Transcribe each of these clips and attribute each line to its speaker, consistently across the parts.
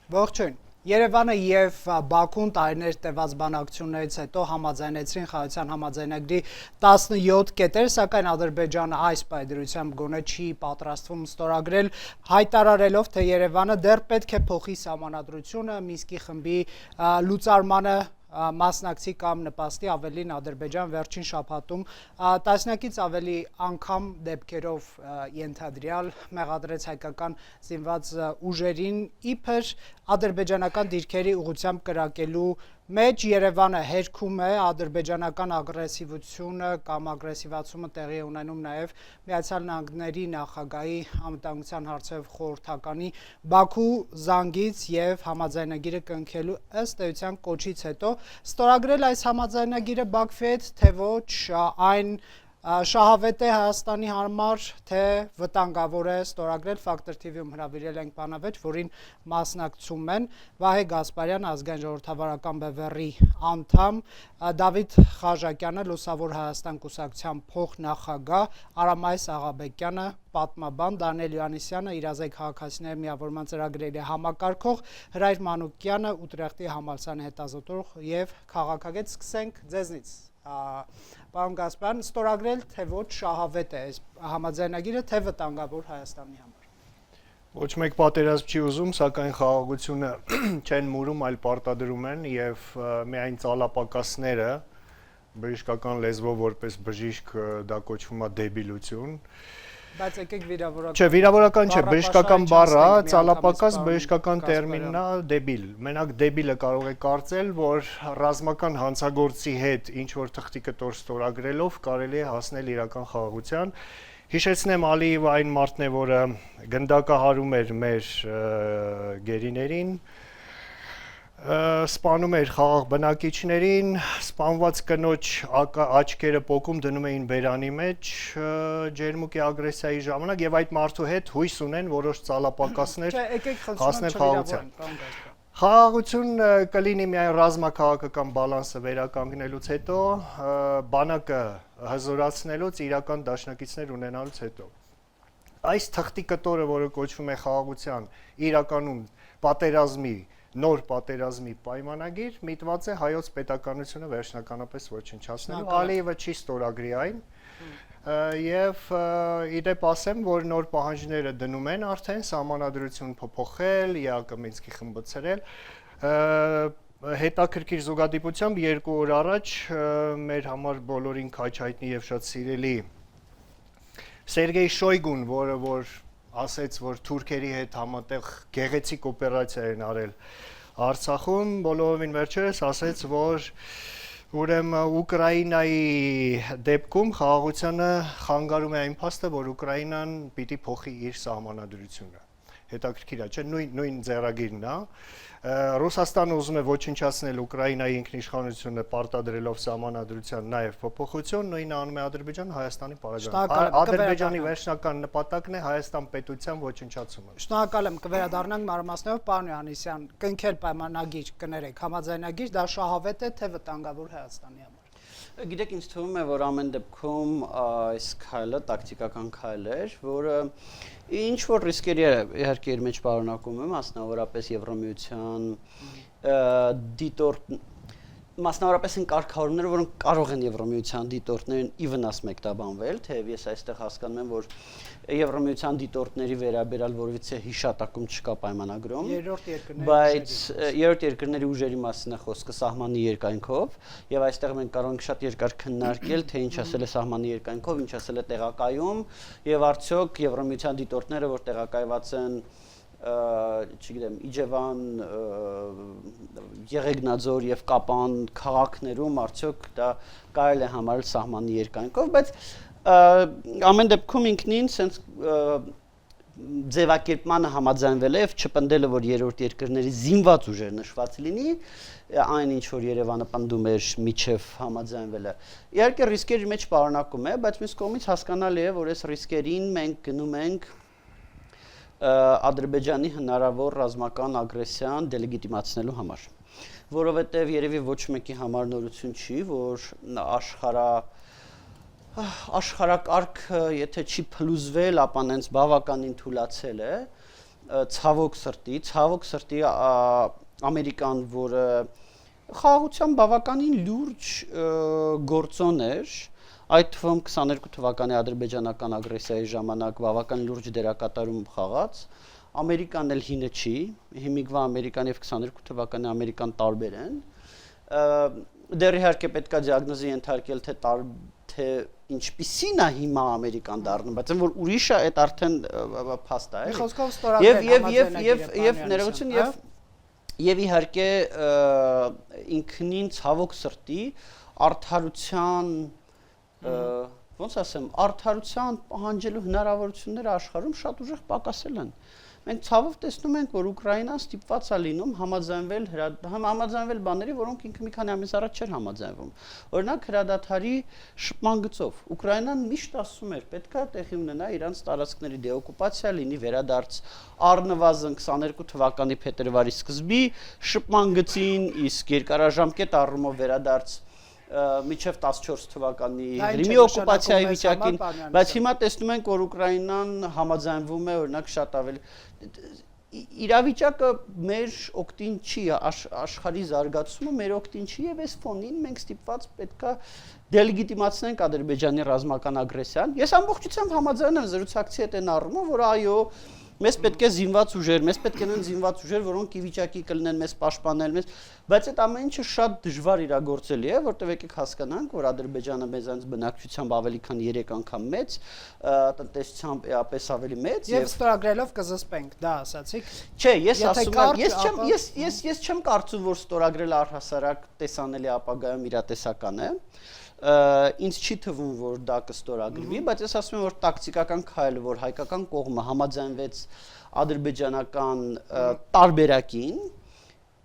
Speaker 1: Ողջույն։ Երևանը եւ Բաքուն տարիներ տևած բանակցություններից հետո համաձայնեցրին խաղաղության համաձայնագրի 17 կետեր, սակայն Ադրբեջանը այս պայդրությամբ գոնե չի պատրաստվում ստորագրել, հայտարարելով, թե Երևանը դեռ պետք է փոխի սահմանադրությունը Մինսկի խմբի լուծարմանը մասնակցի կամ նպաստի ավելին Ադրբեջան վերջին շաբաթում տասնյակից ավելի անգամ դեպքերով ենթադրյալ մեղադրեց հայկական զինված ուժերին իբր ադրբեջանական դիրքերի ուղղությամբ կրակելու մեջ Երևանը հերքում է ադրբեջանական ագրեսիվությունը կամ ագրեսիվացումը տեղի ունենում նաև Միացյալ Նահանգների նախագահի անվտանգության հարցերով խորհրդականի Բաքու զանգից եւ համաձայնագիրը կնքելու ըստ էության կոչից հետո ստորագրել այս համաձայնագիրը Բաքվի հետ թե ոչ այն շահավետ է Հայաստանի համար, թե վտանգավոր է ստորագրել Factor TV-ում հրավիրել ենք բանավեճ, որին մասնակցում են Վահե Գասպարյան, ազգային ժողովրդավարական բևեռի անդամ, Դավիթ Խաժակյանը, Լուսավոր Հայաստան կուսակցության փոխնախագահ, Արամայիս Աղաբեկյանը, պատմաբան, Դանիել Յովհաննիսյանը, Իրազեկ քաղաքացիների միավորման ծրագրերի համակարգող, Հրայր Մանուկյանը, Ուտրեխտի համալսարանի հետազոտող եւ քաղաքագետ։ Սկսենք ձեզնից։ Պարոն Գասպարյան, ստորագրել թե ոչ շահավետ է այս համաձայնագիրը, թե վտանգավոր Հայաստանի համար։
Speaker 2: Ոչ մեկ պատերազմ չի ուզում, սակայն խաղաղությունը չեն մուրում, այլ պարտադրում են եւ միայն ծալապակասները բժշկական լեզվով որպես բժիշկ դա կոչվում է դեբիլություն։
Speaker 1: Բայց եկեք վիրավորական։
Speaker 2: Չէ, վիրավորական չէ, բժշկական բառը, ծալապակաս բժշկական տերմինն է դեբիլ։ Մենակ դեբիլը կարող է կարծել, որ ռազմական հանցագործի հետ ինչ որ թղթի կտոր ստորագրելով կարելի է հասնել իրական խաղաղության։ Հիշեցնեմ Ալիևը այն մարդն է, որը գնդակահարում էր մեր գերիներին, սպանում էր խաղաղ բնակիչներին, սպանված կնոջ աչքերը պոկում դնում էին բերանի մեջ ջերմուկի ագրեսիայի ժամանակ եւ այդ մարդու հետ հույս ունեն որոշ ծալապակասներ հասնել խաղաղության։ Խաղաղություն կլինի միայն ռազմաքաղաքական բալանսը վերականգնելուց հետո, բանակը հզորացնելուց, իրական դաշնակիցներ ունենալուց հետո։ Այս թղթի կտորը, որը կոչվում է խաղաղության, իրականում պատերազմի նոր պատերազմի պայմանագիր միտված է հայոց պետականությունը վերջնականապես ոչնչացնելու։ Ալիևը չի ստորագրի այն եւ իդեպ ասեմ, որ նոր պահանջները դնում են արդեն սահմանադրություն փոփոխել, ԵԱԿ Մինսկի խմբը ցրել։ Հետաքրքիր զուգադիպությամբ 2 օր առաջ մեր համար բոլորին քաչ հայտնի եւ շատ սիրելի Սերգեյ Շոյգուն, որ ասեց, որ թուրքերի հետ համատեղ գեղեցիկ օպերացիա են արել Արցախում, բոլորովին վերջերս ասեց, որ ուրեմն Ուկրաինայի դեպքում խաղաղությանը խանգարում է այն փաստը, որ Ուկրաինան պիտի փոխի իր սահմանադրությունը։ Հետաքրքիր է, չէ՞, նույն ձեռագիրն է։ Ռուսաստանը ուզում է ոչնչացնել Ուկրաինայի ինքնիշխանությունը պարտադրելով սահմանադրության նաև փոփոխություն, նույնը անում է Ադրբեջանը Հայաստանի պարագայում։ Ադրբեջանի վերջնական նպատակն է Հայաստան պետության ոչնչացումը։
Speaker 1: Շնորհակալ եմ, կվերադառնանք մանրամասներով, պարոն Յովհաննիսյան, կնքել պայմանագիր, կներեք, համաձայնագիր, դա շահավետ է թե վտանգավոր Հայաստանի համար։
Speaker 3: Գիտեք, ինձ թվում է, որ ամեն դեպքում այս քայլը տակտիկական քայլ էր, որը ինչ որ ռիսկերի իհարկե իր մեջ պարունակում է, մասնավորապես Եվրամիության դիտորդ մասնավորապես են կարգավորումները, որոնք կարող են Եվրամիության դիտորդներին ի վնաս մեկտաբանվել, թեև ես այստեղ հասկանում եմ, որ Եվրամիության դիտորդների վերաբերյալ որևիցե հիշատակում չկա պայմանագրում, բայց երրորդ երկրների ուժերի մասին է խոսքը սահմանի երկայնքով, եւ այստեղ մենք կարող ենք շատ երկար քննարկել, թե ինչ ասել է սահմանի երկայնքով, ինչ ասել է տեղակայում, եւ արդյոք Եվրամիության դիտորդները, որ տեղակայված են չգիտեմ, Իջևան, Եղեգնաձոր եւ Կապան քաղաքներում արդյոք դա կարելի է համարել սահմանի երկայնքով, բայց ամեն դեպքում ինքնին sense ձևակերպմանը համաձայնվել է եւ չպնդելը, որ երրորդ երկրների զինված ուժեր նշված լինի, այն ինչ որ Երևանը պնդում էր միջև համաձայնվելը։ Իհարկե ռիսկերի մեջ պարունակում է, բայց մյուս կողմից հասկանալի է, որ այս ռիսկերին մենք գնում ենք Ադրբեջանի հնարավոր ռազմական ագրեսիան դելեգիտիմացնելու համար, որովհետև երևի ոչ մեկի համար նորություն չի, որ աշխարհակարգը եթե չի փլուզվել, ապա նենց բավականին թուլացել է ցավոք սրտի ամերիկան, որը խաղաղության բավականին լուրջ գործոն էր, այդ թվում 22 թվականի ադրբեջանական ագրեսիայի ժամանակ բավական լուրջ դերակատարում խաղաց, ամերիկան էլ հինը չի, հիմիկվա ամերիկան եւ 22 թվականի ամերիկան տարբեր են, դեռ իհարկե պետքա դիագնոզի ենթարկել թե ինչպիսին է հիմա ամերիկան դառնում, բայց որ ուրիշը այդ արդեն փաստ է,
Speaker 1: Մի խոսքով ստորագրել
Speaker 3: եւ ներողություն եւ իհարկե ինքնին ցավոք սրտի արդարության ոնց ասեմ, արդարության պահանջելու հնարավորությունները աշխարհում շատ ուժեղ պակասել են։ Մենք ցավով տեսնում ենք, որ Ուկրաինան ստիպված է լինում համաձայնվել բաների, որոնք ինքը մի քանի ամիս առաջ չէր համաձայնվում։ Օրինակ հրադադարի շփման գծով Ուկրաինան միշտ ասում էր, պետքա տեղի ունենա իրանց տարածքների դեօկուպացիա, լինի վերադարձ առնվազն 22 թվականի փետրվարի սկզբի շփման գծին, իսկ երկարաժամկետ առումով վերադարձ միջև 14 թվականի Ղրիմի օկուպացիայի վիճակին, բայց հիմա տեսնում ենք, որ Ուկրաինան համաձայնվում է օրինակ շատ ավելի իրավիճակը մեր օգտին չի, աշխարհի զարգացումը մեր օգտին չի եւ այս ֆոնին մենք ստիպված պետքա դելեգիտիմացնենք Ադրբեջանի ռազմական ագրեսիան։ Ես ամբողջությամբ համաձայն եմ զրուցակցի հետ այն առումով, որ այո, մեզ պետք է զինված ուժեր, մեզ պետք են զինված ուժեր, որոնք ի վիճակի կլինեն մեզ պաշտպանել, բայց այդ ամեն ինչը շատ դժվար իրագործելի է, որտեղ եկեք հասկանանք, որ Ադրբեջանը մեզանից բնակչությամբ ավելի քան 3 անգամ մեծ, տնտեսությամբ էապես ավելի մեծ
Speaker 1: եւ ստորագրելով կզսպենք, դա ասացիք։
Speaker 3: Չէ, ես ասում եմ, ես չեմ կարծում, որ ստորագրել առհասարակ տեսանելի ապագայում իրատեսական է։ Ինձ չի թվում, որ դա կստորագրվի, բայց ես ասում եմ, որ տակտիկական քայլը, որ հայկական կողմը համաձայնվեց ադրբեջանական տարբերակին,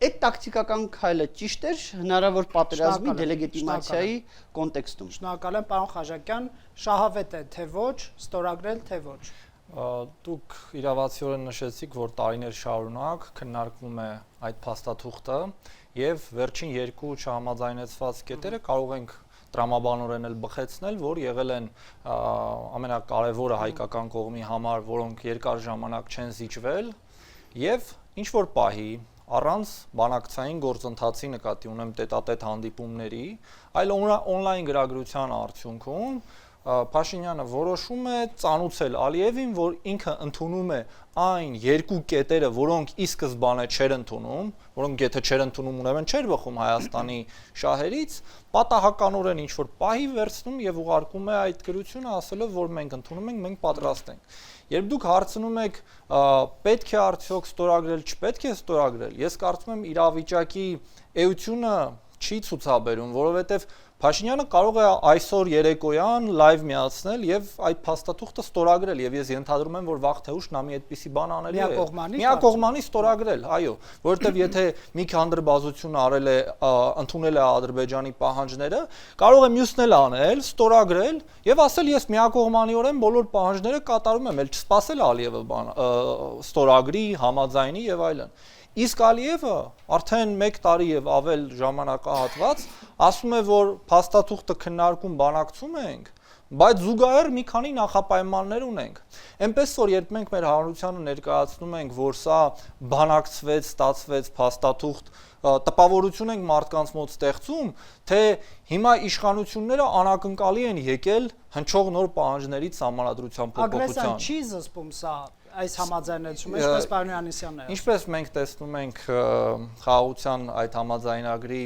Speaker 3: այդ տակտիկական քայլը ճիշտ էր հնարավոր պատերազմի դելեգիտիմացիայի կոնտեքստում։
Speaker 1: Շնորհակալ եմ, պարոն Խաչատյան, շահավետ է թե ոչ, ստորագրել թե ոչ։
Speaker 4: Դուք իրավացիորեն նշեցիք, որ տարիներ շարունակ քննարկվում է այդ փաստաթուղթը եւ վերջին երկու չհամաձայնեցված կետերը կարող ենք տրամաբանորեն էլ բխեցնել, որ եղել են ամենակարևորը հայկական կողմի համար, որոնք երկար ժամանակ չեն զիջվել եւ ինչ որ պահի առանց բանակցային գործընթացի նկատի ունեմ տետատետ հանդիպումների, այլ on-line գրագրության արդյունքում Փաշինյանը որոշում է ծանուցել Ալիևին, որ ինքը ընդունում է այն երկու կետերը, որոնք ի սկզբանե չէր ընդունում, որոնք եթե չէր ընդունում, ուրեմն չէր բխում Հայաստանի շահերից, պատահականորեն ինչ-որ պահի վերցնում եւ ուղարկում է այդ գրությունը, ասելով, որ մենք ընդունում ենք, մենք պատրաստ ենք։ Երբ դուք հարցնում եք, պետք է արդյոք ստորագրել, չպետք է ստորագրել, ես կարծում եմ իրավիճակի էությունը չի ցուցաբերում, որովհետեւ Փաշինյանը կարող է այսօր երեկոյան լայվ միացնել եւ այդ փաստաթուղթը ստորագրել եւ ես ենթադրում եմ, որ վաղ թե ուշ նա մի այդպիսի բան անելու է։ Միակողմանի ստորագրել, այո, որովհետեւ եթե մի քանդրբազություն արել է, ընդունել է Ադրբեջանի պահանջները, կարող է մյուսն էլ անել, ստորագրել եւ ասել ես միակողմանիորեն բոլոր պահանջները կատարում եմ, ել չսպասել Ալիևը ստորագրի, համաձայնի եւ այլն։ Իսկ Ալիևը արդեն 1 տարի եւ ավել ժամանակահատված ասում է, որ փաստաթուղթը քննարկում բանակցում ենք, բայց զուգահեռ մի քանի նախապայմաններ ունենք։ Էնպես որ երբ մենք մեր հանրությանը ներկայացնում ենք, որ սա բանակցվեց, ստացվեց փաստաթուղթ, տպավորություն ենք մարդկանց մոտ ստեղծում, թե հիմա իշխանությունները անակնկալի են եկել հնչող նոր պահանջներից համանդրության փոփոխության։
Speaker 1: Ագրեսիան չի զսպում սա այս համաձայնեցումը, ինչպես պարոն Հովհաննիսյանն է։
Speaker 4: Ինչպես մենք տեսնում ենք խաղաղության այդ համաձայնագրի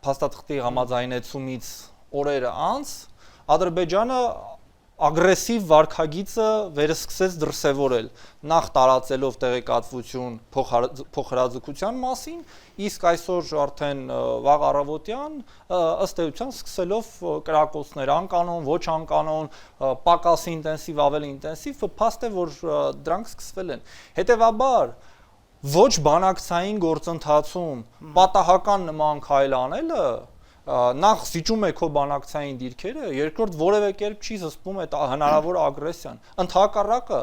Speaker 4: փաստաթղթի համաձայնեցումից օրերը անց Ադրբեջանը ագրեսիվ վարքագիծը վերսկսեց դրսևորել, նախ տարածելով տեղեկատվություն փոխհրաձգության մասին, իսկ այսօր արդեն վաղ առավոտյան ըստ էության սկսելով կրակոցներ անկանոն, ոչ անկանոն, պակաս ինտենսիվ, ավելի ինտենսիվ, փաստ է, որ դրանք սկսվել են։ Հետևաբար ոչ բանակցային գործընթացում պատահական նման քայլ անելը նախ զիջում է քո բանակցային դիրքերը, երկրորդ որևէ կերպ չի զսպում այդ հնարավոր ագրեսիան։ Ընդհակառակը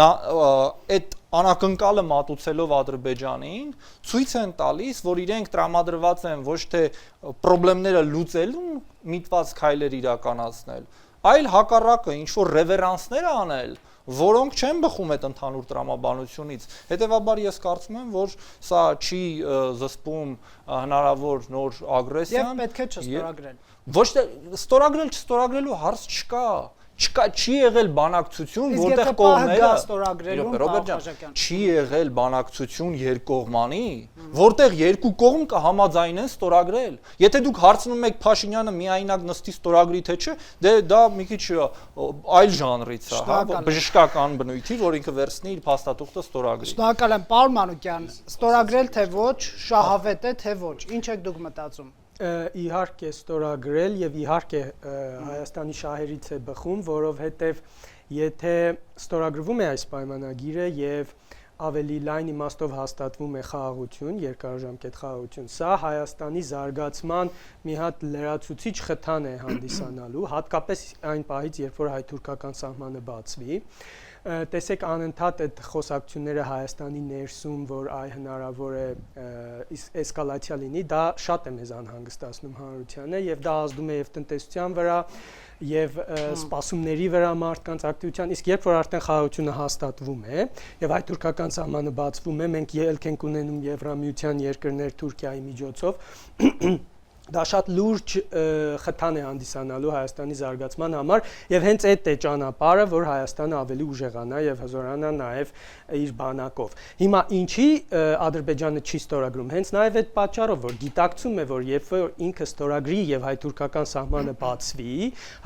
Speaker 4: այդ անակնկալը մատուցելով Ադրբեջանին ցույց են տալիս, որ իրենք տրամադրված են ոչ թե խնդիրները լուծելու միտված քայլեր իրականացնել, այլ հակառակը ինչ որ ռևերանսներ անել, որոնք չեն բխում այդ ընդհանուր տրամաբանությունից։ Հետևաբար ես կարծում եմ, որ սա չի զսպում հնարավոր նոր ագրեսիան
Speaker 1: Եվ պետք է չստորագրել։
Speaker 4: Ոչ թե չստորագրելու հարց չկա։ Չի եղել բանակցություն, որտեղ կողմերը չի եղել բանակցություն երկկողմանի, որտեղ երկու կողմ կհամաձայնեն ստորագրել։ Եթե դուք հարցնում եք Փաշինյանը միայնակ նստի ստորագրի թե չէ, դե դա մի քիչ այլ ժանրից է, հա, բժշկական բնույթի, որ ինքը վերցնի իր փաստաթուղթը ստորագրի։
Speaker 1: Շնորհակալ եմ, պարոն Մանուկյան, ստորագրել թե ոչ, շահավետ է թե ոչ։ Ինչ եք դուք մտածում։
Speaker 5: Իհարկե ստորագրել եւ իհարկե Հայաստանի շահերից է բխում, որովհետեւ եթե ստորագրվում է այս պայմանագիրը եւ ավելի լայն իմաստով հաստատվում է խաղաղություն, երկարաժամկետ խաղաղություն, սա Հայաստանի զարգացման մի հատ լրացուցիչ խթան է հանդիսանալու, հատկապես այն պահից, երբ որ հայ-թուրքական սահմանը բացվի։ Տեսեք անընդհատ այդ խոսակցությունները Հայաստանի ներսում, որ հնարավոր է էսկալացիա լինի, դա շատ է մեզ անհանգստացնում հանրությանը եւ դա ազդում է եւ տնտեսության վրա եւ սպասումների վրա մարդկանց ակտիվության, իսկ երբ որ արդեն խաղաղությունը հաստատվում է եւ հայ-թուրքական սահմանը բացվում է, մենք ելք ենք ունենում Եվրամիության երկրներ Թուրքիայի միջոցով դա շատ լուրջ խթան է հանդիսանալու Հայաստանի զարգացման համար եւ հենց այդ է ճանապարհը, որ Հայաստանը ավելի ուժեղանա եւ հզորանա նաեւ իր բանակով։ Հիմա ինչի Ադրբեջանը չի ստորագրում։ Հենց նաեւ այդ պատճառով, որ գիտակցում է, որ երբ որ ինքը ստորագրի եւ հայ-թուրքական սահմանը բացվի,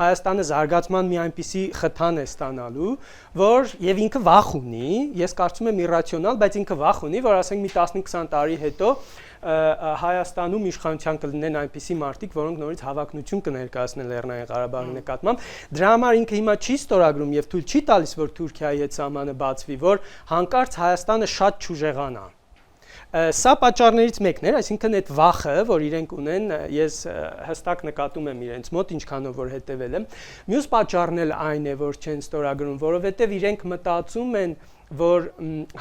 Speaker 5: Հայաստանը զարգացման մի այնպիսի խթան է ստանալու, որ եւ ինքը վախ ունի, ես կարծում եմ իրացիոնալ, բայց ինքը վախ ունի, որ ասենք մի 15-20 տարի հետո Հայաստանում իշխանության կլինեն այնպիսի մարդիկ, որոնք նորից հավակնություն կներկայացնեն Լեռնային Ղարաբաղի նկատմամբ։ Դրա համար ինքը հիմա չի ստորագրում եւ թույլ չի տալիս, որ Թուրքիայի հետ սահմանը բացվի, որ հանկարծ Հայաստանը շատ չուժեղանա։ Սա պատճառներից մեկն էր, այսինքն այդ վախը, որ իրենք ունեն, ես հստակ նկատում եմ իրենց մոտ, ինչքանով որ հետևել եմ։ Մյուս պատճառն էլ այն է, որ չեն ստորագրում, որովհետեւ իրենք մտածում են, որ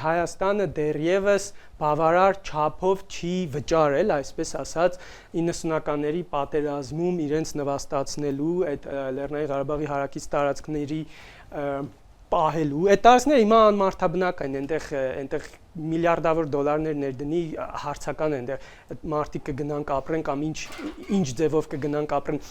Speaker 5: Հայաստանը դեռևս բավարար չափով չի վճարել, այսպես ասած, 90-ականների պատերազմում իրենց նվաստացնելու այդ Լեռնային Ղարաբաղի հարակից տարածքների պահելու։ Այդ տարածքները հիմա անմարդաբնակ են, այնտեղ միլիարդավոր դոլարներ ներդնի հարցական են, այնտեղ մարդիկ կգնան կապրեն կամ ինչ ձևով կգնան կապրեն։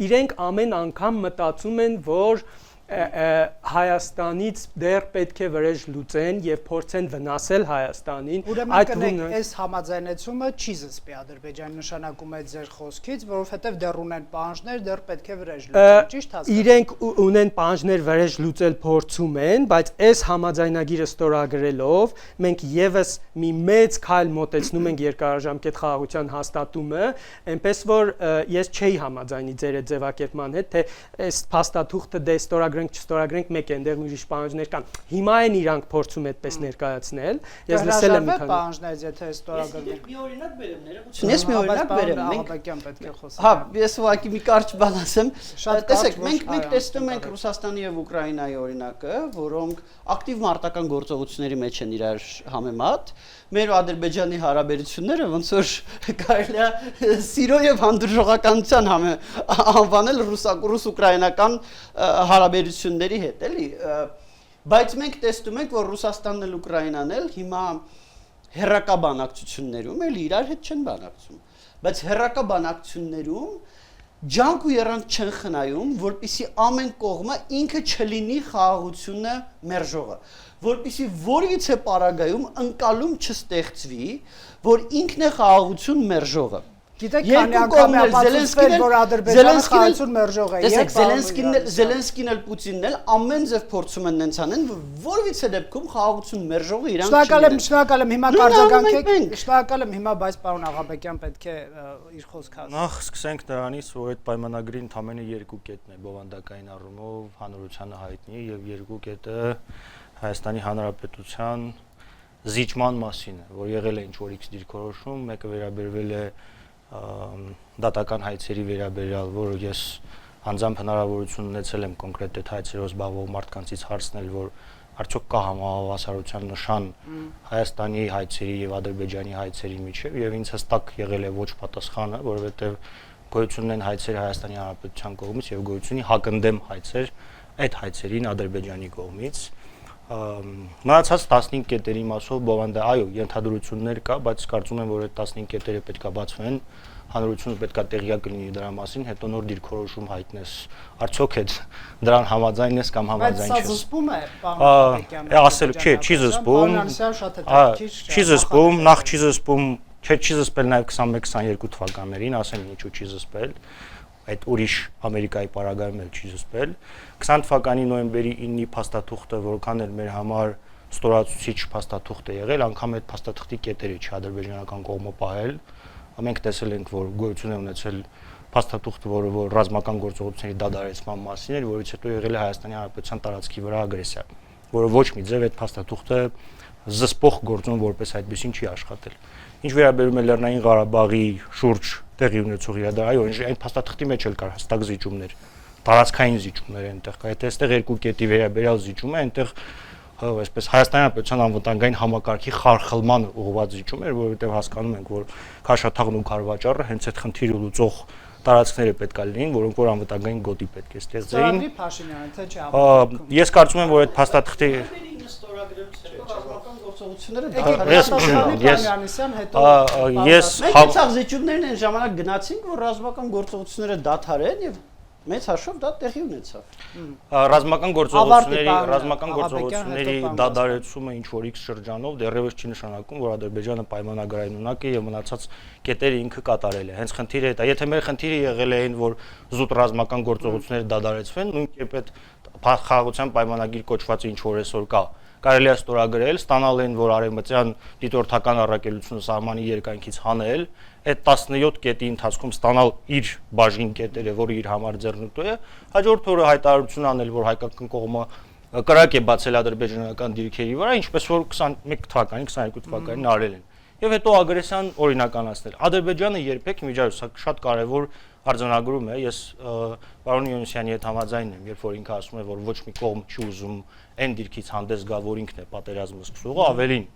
Speaker 5: Իրենք ամեն անգամ մտածում են, որ Հայաստանից դեռ պետք է վրեժ լուծեն եւ փորձեն վնասել Հայաստանին։
Speaker 1: Ուրեմն այս համաձայնեցումը չի զսպի Ադրբեջանի, նշանակում է ձեր խոսքից, որովհետեւ դեռ ունեն պահանջներ, դեռ պետք է վրեժ լուծեն, ճիշտ հասկացա։
Speaker 5: Իրենք ունեն պահանջներ վրեժ լուծել փորձում են, բայց այս համաձայնագիրը ստորագրելով մենք եւս մի մեծ քայլ մոտեցնում ենք երկարաժամկետ խաղաղության հաստատումը, այնպես որ ես չէի համաձայնի ձեր այդ ձևակերպման հետ, թե այս փաստաթուղթը դե չստորագրենք մեկ այնտեղ ուրիշ պահանջներ կան։ Հիմա են իրանք փորձում այդպես ներկայացնել։ Ես լսել եմ մի քանի
Speaker 1: պահանջներից, եթե ստորագրվեն։
Speaker 3: Մի օրինակ բերեմ, ներողություն։ Ես մի օրինակ բերեմ,
Speaker 1: Ահաբեկյան պետք է խոսի։
Speaker 3: Հա, ես ուղղակի մի կարճ բան ասեմ։
Speaker 1: Շատ
Speaker 3: Տեսեք,
Speaker 1: կարճ,
Speaker 3: մենք տեսնում ենք Ռուսաստանի եւ Ուկրաինայի օրինակը, որոնք ակտիվ մարտական գործողությունների մեջ են իրար համեմատ։ Մեր ու Ադրբեջանի հարաբերությունները ոնց որ կարելի է սիրո եւ հանդուրժողականության անվանել ռուս-ուկրաինական հարաբերությունների հետ, էլի։ Բայց մենք տեսնում ենք, որ Ռուսաստանն ու Ուկրաինան էլ հիմա հերրակա բանակցություններում էլի իրար հետ չեն բանակցում։ Բայց հերրակա բանակցություններում ջանք ու երանգ չեն խնայում, որպեսզի ամեն կողմը ինքը չլինի խաղաղությունը մերժողը, որպեսզի որից է պարագայում ընկալում չստեղծվի, որ ինքն է խաղաղություն մերժողը։
Speaker 1: Գիտեք, քանի անգամ է ապացուցվել, որ Ադրբեջանը խաղաղություն մերժող է։
Speaker 3: Տեսեք, Զելենսկին էլ Պուտինն էլ ամեն ձև փորձում են նենց անեն, որովհետեւ դեպքում խաղաղություն մերժողը իրանք չեն։
Speaker 1: Շնորհակալ եմ, հիմա կարձագանքեք։ Շնորհակալ եմ, հիմա բայց պարոն Աղաբեկյան պետք է իր խոսքը ասի։
Speaker 2: Նախ սկսենք դրանից, որ այդ պայմանագրի ընդամենը երկու կետն է բովանդակային առումով հանրությանը հայտնի եւ երկու կետը Հայաստանի Հանրապետության զիջման մասին է, որ եղել է ինչ-որ X դիրքորոշում, մեկը վերաբերվել է դատական հայցերի վերաբերյալ, որ ես անձամբ հնարավորություն ունեցել եմ կոնկրետ այդ հայցերով զբաղվող մարդկանցից հարցնել, որ արդյոք կա համահավասարության նշան Հայաստանի հայցերի եւ Ադրբեջանի հայցերի միջեւ, եւ ինձ հստակ եղել է ոչ պատասխանը, որովհետեւ
Speaker 6: գոյություն ունեն հայցեր Հայաստանի Հանրապետության կողմից եւ գոյություն ունի հակընդդեմ հայցեր այդ հայցերին Ադրբեջանի կողմից։ Մնացած 15 կետերի մասով բովանդա այո ենթադրություններ կա, բայց կարծում եմ որ այդ 15 կետերը պետքա բացվեն, հանրությունը պետքա տեղյակ լինի դրա մասին, հետո նոր դիրքորոշում հայտնես, արդյոք այդ դրան համաձայն ես կամ համաձայն չես։
Speaker 1: Բայց սա զսպում է, պարոն
Speaker 6: ասել չի, չի զսպում։ Չի զսպում, նախ չի զսպում, չի զսպել նաև 21-22 թվականներին, ասեմ ինչու չի զսպել։ Այդ ուրիշ Ամերիկայի պարագայում էլ չի զսպել 20 թվականի նոյեմբերի 9-ի փաստաթուղթը որքան էլ մեր համար ստորացուցիչ փաստաթուղթ է եղել, անգամ այդ փաստաթղթի կետերը չի ադրբեջանական կողմը պահել, մենք տեսել ենք որ գոյություն է ունեցել փաստաթուղթը, որը ռազմական գործողությունների դադարեցման մասին էր, որից հետո եղել է Հայաստանի Հանրապետության տարածքի վրա ագրեսիա, որը ոչ մի ձև այդ փաստաթուղթը զսպող գործում որպես այդպեսին չի աշխատել։ Ինչ վերաբերում է Լեռնային Ղարաբաղի շուրջ տեղի ունեցող իրադարձություններին, այն փաստաթղթի մեջ էլ կար հստակ զիջումներ, տարածքային զիջումներ այնտեղ կա, այստեղ երկու կետի վերաբերյալ զիջում է, այնտեղ այսպես Հայաստանի Հանրապետության անվտանգային համակարգի խարխլման ուղղված զիջում էր, որովհետև հասկանում ենք, որ Քաշաթաղն ու Քարվաճառը հենց այդ խնդիրը լուծող տարածքները պետք է լինեն, որոնք որ անվտանգային գոտի պետք է ստեղծեին։ Ես կարծում եմ, որ այդ փաստաթղթի
Speaker 3: Ես ցավ զիջումներն այն ժամանակ գնացինք, որ ռազմական գործողությունները դադարեն եւ մեծ հաշվով դա տեղի ունեցավ։
Speaker 6: Ռազմական գործողությունների դադարեցումը ինչ որ X շրջանով դեռևս չի նշանակում, որ Ադրբեջանը պայմանագրային ունակ է եւ մնացած կետերը ինքը կատարել է։ Հենց խնդիրը դա, եթե մեր խնդիրը եղել է այն, որ զուտ ռազմական գործողությունները դադարեցվեն, նույն կերպ այդ խաղաղության պայմանագիր կոչվածը ինչ որ այսօր կա, կարելի է ստորագրել, ստանալ այն, որ արևմտյան դիտորդական առաքելությունը սահմանի երկայնքից հանել, այդ 17 կետի ընթացքում ստանալ իր բաժին կետերը, որը իր համար ձեռնտու է, հաջորդ օրը հայտարարություն անել, որ հայկական կողմը կրակ է բացել ադրբեջանական դիրքերի վրա, ինչպես որ 21 թվականին, 22 թվականին արել են։ Եվ հետո ագրեսիան օրինականացնել։ Ադրբեջանը երբեք միջազգային շատ կարևոր արձանագրում է, ես պարոն Յունիսյանի հետ համաձայն եմ, երբ որ ինքը ասում է, որ ոչ մի կողմ չի ուզում այն դիրքից հանդես գա, որ ինքն է պատերազմը սկսողը, ավելին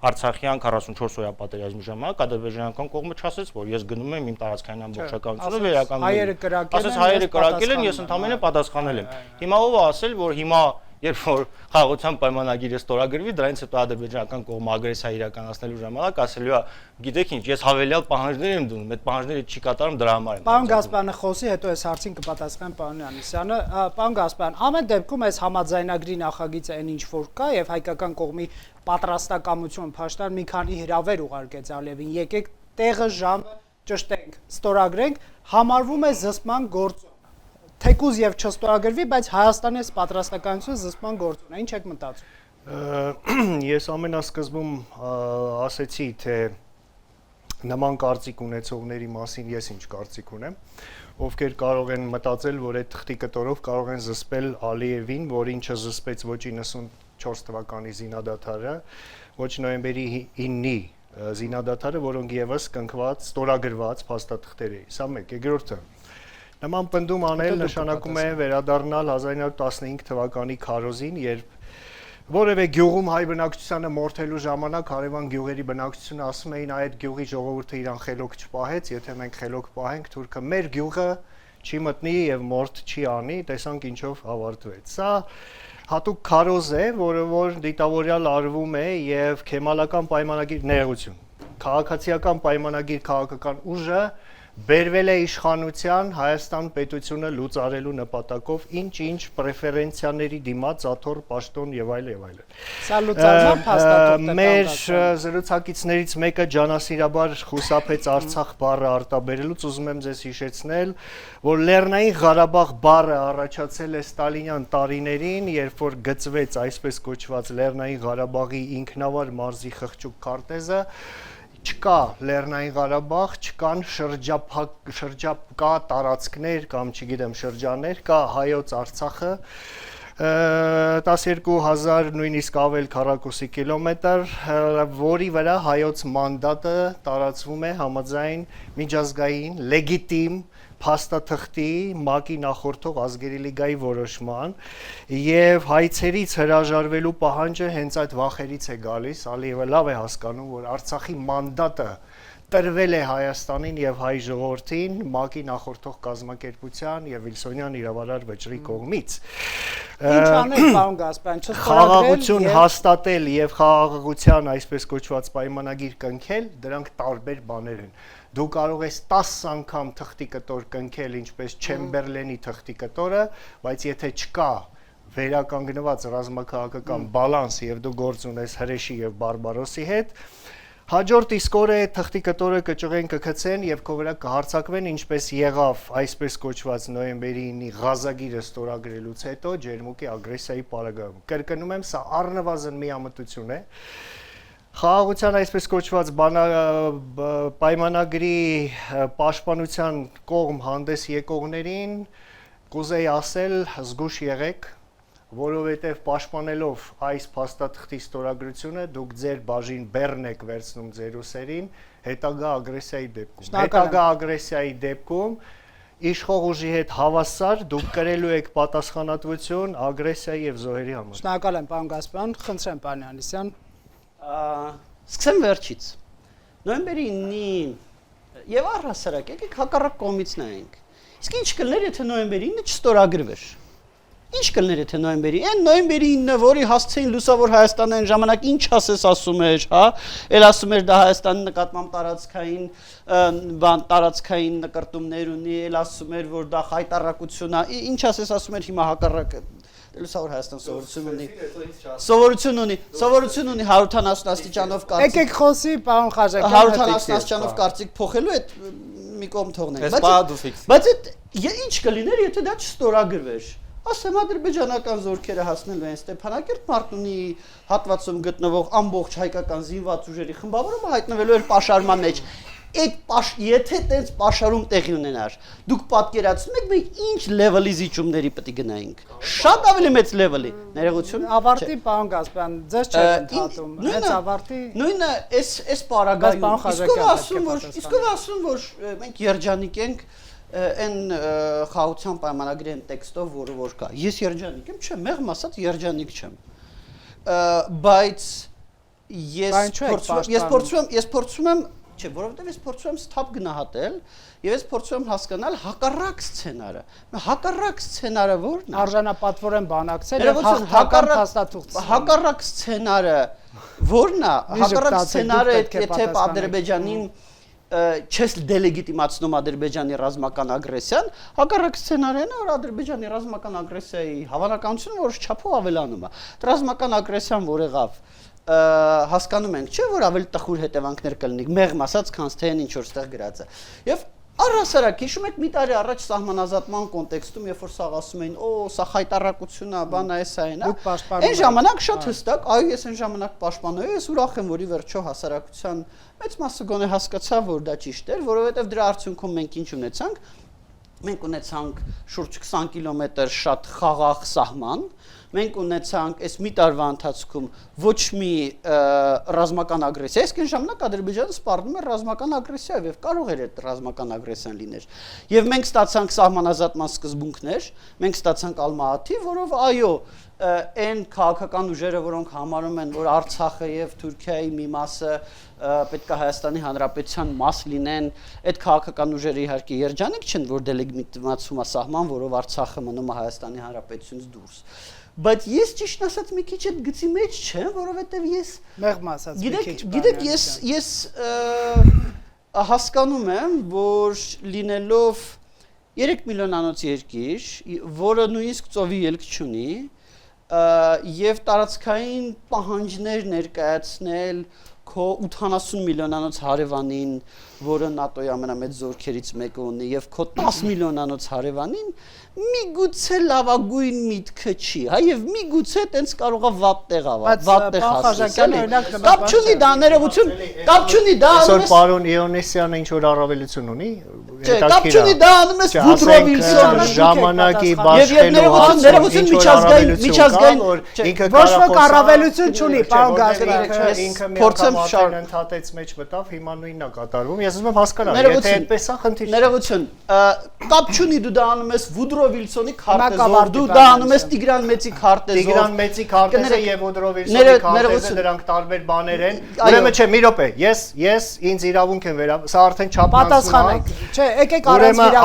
Speaker 6: Արցախյան 44 օրյա պատերազմի ժամանակ ադրբեջանական կողմը չասեց, որ ես գնում եմ իմ տարածքային ամբողջականությունը վերականգնելու։ Ասեց հայերը կրակել են, ես ընդամենը պատասխանել եմ։ Հիմա ով է ասել, որ հիմա երբ որ խաղաղության պայմանագիրը ստորագրվի, դրանից հետո ադրբեջանական կողմը ագրեսիա իրականացնելու ժամանակ ասելու է, գիտեք ինչ, ես հավելյալ պահանջներ եմ դնում, այդ պահանջները չի կատարում, դրա համար եմ։
Speaker 1: Պարոն Գասպարյանը խոսի, հետո այս հարցին կպատասխան պարոն Յանիսյանը։ Պարոն Գասպարյան, ամեն դեպքում այս համաձայնագրի նախագիծը այն ինչ որ կա եւ հայկական կողմի պատրաստակամությունը փաշտար մի քանի հրավեր ուղարկեց Ալիևին, եկեք տեղը ժամը ճշտենք, ստորագրենք, համարվում է զսպման գործ թեկուզ եւ չստորագրվի, բայց Հայաստանի այս պատրաստականությունը զսպման գործուն է, ինչ եք մտածում։
Speaker 2: Ես ամենասկզբում ասեցի, թե նման կարծիք ունեցողների մասին ես ինչ կարծիք ունեմ, ովքեր կարող են մտածել, որ այդ թղթի կտորով կարող են զսպել Ալիևին, որին չզսպեց ոչ 94 թվականի զինադադարը, ոչ նոյեմբերի 9-ի զինադադարը, որոնք եւս կնքված, ստորագրված փաստաթղթեր էին։ Սա մեկ, երկրորդը նման պնդում անել նշանակում է վերադառնալ 1915 թվականի քարոզին, երբ որևէ գյուղում հայ բնակչությանը մորթելու ժամանակ հարևան գյուղերի բնակչությունը ասում էին այդ գյուղի ժողովուրդը իրան խելոք չպահեց, եթե մենք խելոք պահենք, թուրքը մեր գյուղը չի մտնի եւ մորթ չի անի, տեսանք ինչով ավարտվեց։ Սա հատուկ քարոզ է, որը որ դիտավորյալ արվում է եւ քեմալական պայմանագիր ներողություն, քաղաքացիական պայմանագիր քաղաքական ուժը բերվել է իշխանության Հայաստան պետությունը լուծարելու նպատակով ինչ-ինչ պրեֆերենցիաների դիմաց աթոռ, պաշտոն եւ այլ եւ այլն։
Speaker 1: Սա լուծարման փաստաթուղթ է։
Speaker 2: Մեր զրուցակիցներից մեկը ջանասիրաբար խուսափեց Արցախ բառը արտաբերելուց, ուզում եմ ձեզ հիշեցնել, որ Լեռնային Ղարաբաղ բառը առաջացել է ստալինյան տարիներին, երբ որ գծվեց այսպես կոչված Լեռնային Ղարաբաղի ինքնավար մարզի խղճուկ քարտեզը, չկա Լեռնային Ղարաբաղ, չկան շրջապկա տարածքներ կամ չգիտեմ շրջաններ, կա հայոց Արցախը 12000 նույնիսկ ավել քառակուսի կիլոմետր, որի վրա հայոց մանդատը տարածվում է համաձայն միջազգային լեգիտիմ փաստաթղթի ՄԱԿ-ի նախորդող ազգերի լիգայի որոշման եւ հայցերից հրաժարվելու պահանջը հենց այդ վախերից է գալիս, Ալիևը լավ է հասկանում, որ Արցախի մանդատը տրվել է Հայաստանին եւ հայ ժողովրդին ՄԱԿ-ի նախորդող կազմակերպության եւ Վիլսոնյան իրավարար վճռի կողմից։
Speaker 1: Ինչ անել, պարոն Գասպարյան,
Speaker 2: Խաղաղություն հաստատել եւ խաղաղության այսպես կոչված պայմանագիր կնքել, դրանք տարբեր բաներ են։ Դու կարող ես 10 անգամ թղթի կտոր կնքել, ինչպես Չեմբերլենի թղթի կտորը, բայց եթե չկա վերականգնված ռազմաքաղաքական բալանս եւ դու գործ ունես Հրեշի եւ Բարբարոսի հետ, հաջորդ իսկ օրը թղթի կտորը կճղեն կգցեն եւ քո վրա կհարցակվեն, ինչպես եղավ այսպես կոչված նոյեմբերի 9-ի Ղազագիրը ստորագրելուց հետո ջերմուկի ագրեսիայի պարագայում։ Կրկնում եմ, սա առնվազն միամտություն է։ Խաղաղության այսպես կոչված պայմանագրի պաշտպանության կողմ հանդես եկողներին կուզեի ասել զգուշ եղեք, որովհետև պաշտպանելով այս փաստաթղթի ստորագրությունը դուք ձեր բաժին բեռն եք վերցնում ձեր ուսերին հետագա ագրեսիայի դեպքում իշխող ուժի հետ հավասար դուք կրելու եք պատասխանատվություն ագրեսիայի եւ զոհերի համար։
Speaker 1: Շնորհակալ եմ, պարոն Գասպարյան, խնդրեմ, պարոն Անիսյան։
Speaker 3: Սկսեմ վերջից։ Նոյեմբերի 9-ի եւ առհասարակ եկեք հակառակ կողմից նայենք։ Իսկ ինչ կլներ, եթե նոյեմբերի 9-ը չստորագրվեր։ Ինչ կլներ, եթե նոյեմբերի 9-ը, որի հասցեին լուսավոր Հայաստանը այն ժամանակ ինչ ասես ասում էր, հա, էլ ասում էր դա Հայաստանի նկատմամբ տարածքային նկարտումներ ունի, էլ ասում էր, որ դա խայտարակություն է, ինչ ասես ասում էր հիմա հակառակը։ Լուսավոր Հայաստան սովորություն ունի 170 աստիճանով կարծիք։
Speaker 1: Եկեք խոսի, պարոն Խաչատրյան,
Speaker 3: 170 աստիճանով կարծիք փոխելու այդ մի կողմ թողնենք։
Speaker 4: Բայց
Speaker 3: բայց ինչ կլիներ, եթե դա չստորագրվեր։ Ասեմ, ադրբեջանական զորքերը հասնելու են Ստեփանակերտ Մարտունի հատվածում գտնվող ամբողջ հայկական զինված ուժերի խմբավորումը հայտնվելու էր պաշարման մեջ։ Եթե տենց պաշարում տեղի ունենար, դուք պատկերացնում եք մենք ինչ լեվելի զիջումների պետք է գնայինք։ Շատ ավելի մեծ լեվելի։ Ներողություն։
Speaker 1: Ավարտի, պարոն Գասպարյան, ձեզ չեք ընդհատում։ Հենց ավարտի։
Speaker 3: Նույնը այս պարագայում։ Իսկ ասում որ մենք երջանիկ ենք այն խաղաղության պայմանագրի այն տեքստով, որը որ կա։ Ես երջանիկ եմ, չեմ, մեղմ ասած երջանիկ չեմ։ Բայց ես փորձում եմ, չէ, որովհետև ես փորձում եմ սթափ գնահատել եւ ես փորձում եմ հասկանալ հակառակ սցենարը։ Հակառակ սցենարը ո՞րն է։
Speaker 1: Արժանապատվորեն բանակցել եւ հաղթական փաստաթուղթ։
Speaker 3: Հակառակ սցենարը ո՞րն է։ Հակառակ սցենարը եթե Ադրբեջանին չես դելեգիտիմացնում Ադրբեջանի ռազմական ագրեսիան, հակառակ սցենարն է, որ Ադրբեջանի ռազմական ագրեսիայի հավանականությունը որոշ չափով ավելանում է։ Ռազմական ագրեսիան որ եղավ, հասկանում ենք, չէ, որ ավելի տխուր հետևանքներ կլինի, մեղմ ասած, քան թե ինչ որ ստեղ գրած է։ Եվ առհասարակ հիշում եք մի տարի առաջ սահմանազատման կոնտեքստում, երբ որ սաղ ասում էին, սա խայտարակություն է, բան է, սա այն է։ Այն ժամանակ շատ հստակ, այո, ես այն ժամանակ պաշտպանում եմ, ես ուրախ եմ, որ ի վերջո հասարակության մեծ մասը գոնե հասկացավ, որ դա ճիշտ էր, որովհետև դրա արդյունքում մենք ինչ ունեցանք։ Մենք ունեցանք շուրջ 20 կիլոմետր շատ խաղաղ սահման, մենք ունեցանք այս մի տարվա ընթացքում ոչ մի ռազմական ագրեսիա, իսկ այն ժամանակ Ադրբեջանը սպառնում էր ռազմական ագրեսիայով եւ կարող էր այդ ռազմական ագրեսիան լինել։ Եվ մենք ստացանք սահմանազատման սկզբունքներ, մենք ստացանք Ալմաաթի, որով այո, այն քաղաքական ուժերը, որոնք համարում են, որ Արցախը եւ Թուրքիայի մի մասը պետք է Հայաստանի Հանրապետության մաս լինեն, այդ քաղաքական ուժերը իհարկե երջանիկ չեն, որ դելեգիտիմացում է սահման, որով Արցախը մնում է Հայաստանի Հանրապետությունից դուրս։ Բայց ես ճիշտ ասած մի քիչ այդ գծի մեջ չեմ, որովհետեւ ես
Speaker 1: մեղմ ասած մի քիչ։
Speaker 3: Գիտեք, ես հասկանում եմ, որ լինելով 3 միլիոնանոց երկիր, որը նույնիսկ ծովի ելք չունի, եւ տարածքային պահանջներ ներկայացնել քո 80 միլիոնանոց հարևանին, որը ՆԱՏՕ-ի ամենամեծ զորքերից մեկը ունի, եւ քո 10 միլիոնանոց հարևանին միգուցե լավագույն միտքը չի, հա, եւ միգուցե տենց կարող է վատ տեղ հասնել։ Կապ չունի դա ներողություն, կապ չունի դա։
Speaker 2: Այսօր պարոն Իոնեսյանը ինչ որ առավելություն ունի,
Speaker 3: կապ չունի դա անում ես Վուդրո Վիլսոնը
Speaker 2: ժամանակի բաշխելու
Speaker 3: ներողություն միջազգային
Speaker 2: ինքը
Speaker 1: ոչ ոք առավելություն չունի, պարոն Գասպարյան,
Speaker 2: ինքը փորձեմ շարժ ընդհատեց մեջ մտավ, հիմա նույնն է կատարվում։ Ես ուզում եմ հասկանալ, եթե այդպես է խնդիր։
Speaker 3: Ներողություն, կապ չունի դու դա անում ես Վուդրո Ուդրո Վիլսոնի քարտեզ,
Speaker 1: Մակավարտի
Speaker 3: դու դա անում ես Տիգրան Մեծի քարտեզով։
Speaker 2: Տիգրան Մեծի քարտեզը եւ Ուդրո Վիլսոնի քարտեզը դրանք տարբեր բաներ են։ Ուրեմն չէ, մի րոպե, ես ինձ իրավունք եմ վերա, սա արդեն չափանցում է։
Speaker 1: Պատասխանեք։ Չէ, եկեք առանց
Speaker 2: Ուրեմն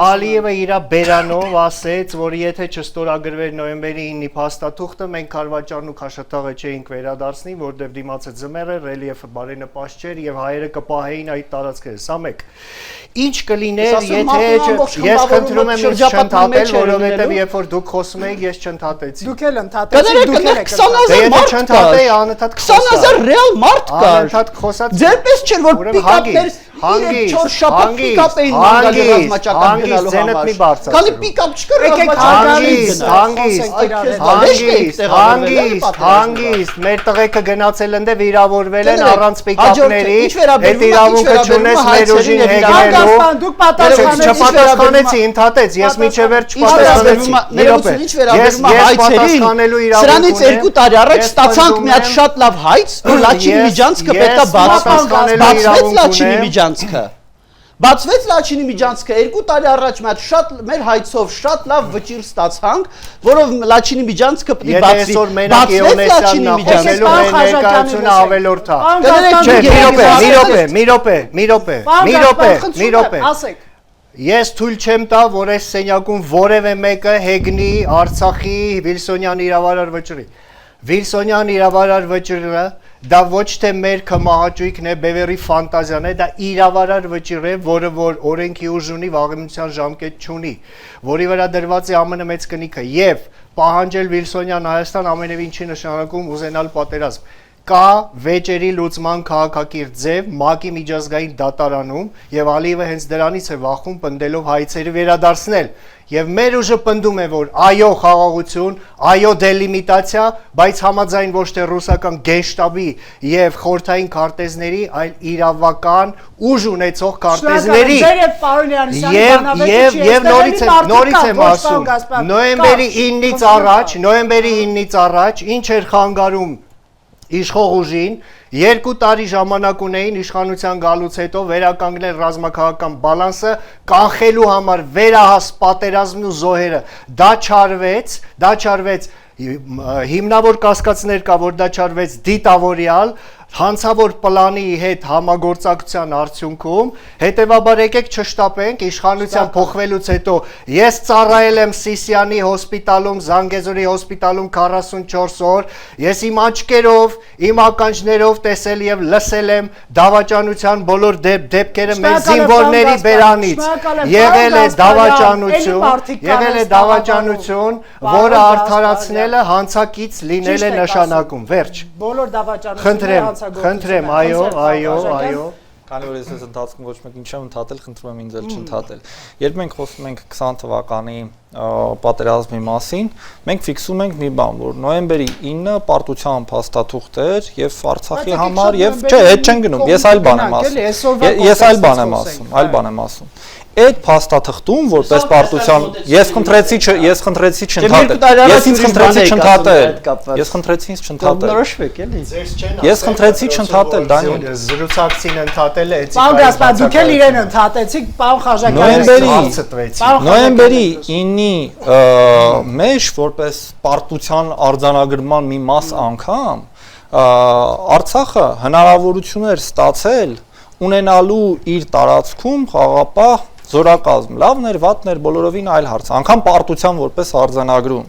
Speaker 2: Ալիևը իր բերանով ասեց, որ եթե չստորագրվեր նոյեմբերի 9-ի փաստաթուղթը, մենք Քարվաճարն ու Քաշաթաղը չէինք վերադարձնի, որտեղ դիմացը ձմեռ էր, ռելիեֆը բարենպաստ չէր եւ հայերը կպահեին այդ տարածքները։ Սա մեկ։ Ինչ կլիներ, եթե ես խնդրում եմ ինձ չընդհատել, որովհետեւ երբ որ դուք խոսում եք, ես չընդհատեցի։
Speaker 1: Դուք էլ ընդհատեցիք, դուք եք
Speaker 3: 20000 մարդ
Speaker 2: չընդհատեի, անընդհատ
Speaker 3: 20000 ռեալ մարդ կար։
Speaker 2: Անընդհատ խոսած։
Speaker 3: Ձերպես չէր որ պիկապներ 4 շաբաթ պիկապ էին մանգալի ռազմաճակատ գնալու համար։ Քանի պիկապ չկար
Speaker 2: հանգիստ, մեր տղեկը գնացել ընդ վիրավորվել են առանց պիկապների, այդ իրավունքը չունես մեր ուժին հեգնելու։
Speaker 1: Դուք պատասխանեցիք,
Speaker 2: չպատասխանեցի, ընդհատեց, ես միջև վերջ չպատասխանեցի։
Speaker 3: ներողություն, ինչ վերաբերում է հայցերին, սրանից 2 տարի առաջ ստացանք մի հատ շատ լավ հայց, որ Լաչինի միջանցքը պետքա բացվեց Լաչինի միջանցքը։ Բացվեց Լաչինի միջանցքը 2 տարի առաջ մի հատ շատ մեր հայցով շատ լավ վճիռ ստացանք, որով Լաչինի միջանցքը պետք է բացվի։ Բացվեց Լաչինի միջանցքը
Speaker 2: ներկայությունը ավելորդ է։ Մի րոպե։
Speaker 1: Ասեք։
Speaker 2: Ես թույլ չեմ տա, որ այս սենյակում որևէ մեկը հեգնի Արցախի Վիլսոնյան իրավարար վճռի։ Վիլսոնյան իրավարար վճիռը դա ոչ թե մեր կմահաճույքն է, Բևերի ֆանտազիան է, դա իրավարար վճիռ է, որը որ օրենքի ուժ ունի, վաղեմության ժամկետ չունի, որի վրա դրված է ԱՄՆ մեծ կնիքը եւ պահանջել Վիլսոնյան Հայաստան ամենևին չի նշանակում ուզենալ պատերազմ։ Կա վեճերի լուծման քաղաքակիրթ ձև ՄԱԿ-ի միջազգային դատարանում եւ Ալիևը հենց դրանից է վախում պնդելով հայցերը վերադարձնել եւ մեր ուժը պնդում է որ այո խաղաղություն, այո դելիմիտացիա, բայց համաձայն ոչ թե ռուսական գենշտաբի եւ խորհրդային քարտեզների, այլ իրավական ուժ ունեցող քարտեզների։ Եվ նորից եմ ասում, նոյեմբերի 9-ից առաջ ինչ էր խանգարում իշխող ուժին 2 տարի ժամանակ ունեին իշխանության գալուց հետո վերականգնել ռազմաքաղաքական բալանսը, կանխելու համար վերահաս պատերազմն ու զոհերը։ Դա չարվեց, հիմնավոր կասկածներ կա, որ դա չարվեց դիտավորյալ հանցավոր պլանի հետ համագործակցության արդյունքում, հետևաբար եկեք չշտապենք իշխանության փոխվելուց հետո ես ծառայել եմ Սիսիանի հոսպիտալում, Զանգեզուրի հոսպիտալում 44 օր, ես իմ աչքերով, իմ ականջներով տեսել եւ լսել եմ դավաճանության բոլոր դեպքերը մեր զինվորների բերանից, եղել է դավաճանություն, որը արդարացնելը հանցակից լինել է նշանակում, վերջ։
Speaker 1: Բոլոր դավաճանությունները
Speaker 2: Խնդրեմ, այո։
Speaker 4: Քանի որ ես այս ընթացքում ոչ մեկին չեմ ընդհատել, խնդրում եմ ինձ էլ չընդհատել։ Երբ մենք խոսում ենք 20 թվականի պատերազմի մասին, մենք ֆիքսում ենք մի բան, որ նոյեմբերի 9-ը պարտության փաստաթուղթ էր եւ Արցախի համար եւ չէ, այդ չեն գնում, ես այլ բան եմ ասում։ Այդ փաստաթղթում որպես պարտության ես խնդրեցի չընդհատել։
Speaker 3: նորոշվեք էլի։
Speaker 4: Ես խնդրեցի չընդհատել, Դանիել։
Speaker 2: Զրուցակցին ընդհատել է էթիկայի։
Speaker 1: Պարոն Գասպարյան, դուք էլ իրեն ընդհատեցիք, պարոն Խաչատրյան։
Speaker 4: Նոյեմբերի 9-ի մեջ որպես պարտության արձանագրման մի մաս անգամ Արցախը հնարավորություն էր ստացել ունենալու իր տարածքում խաղաղապահ զորակազմ, լավն էր, վատն էր, բոլորովին այլ հարց, անգամ պարտության որպես արձանագրում։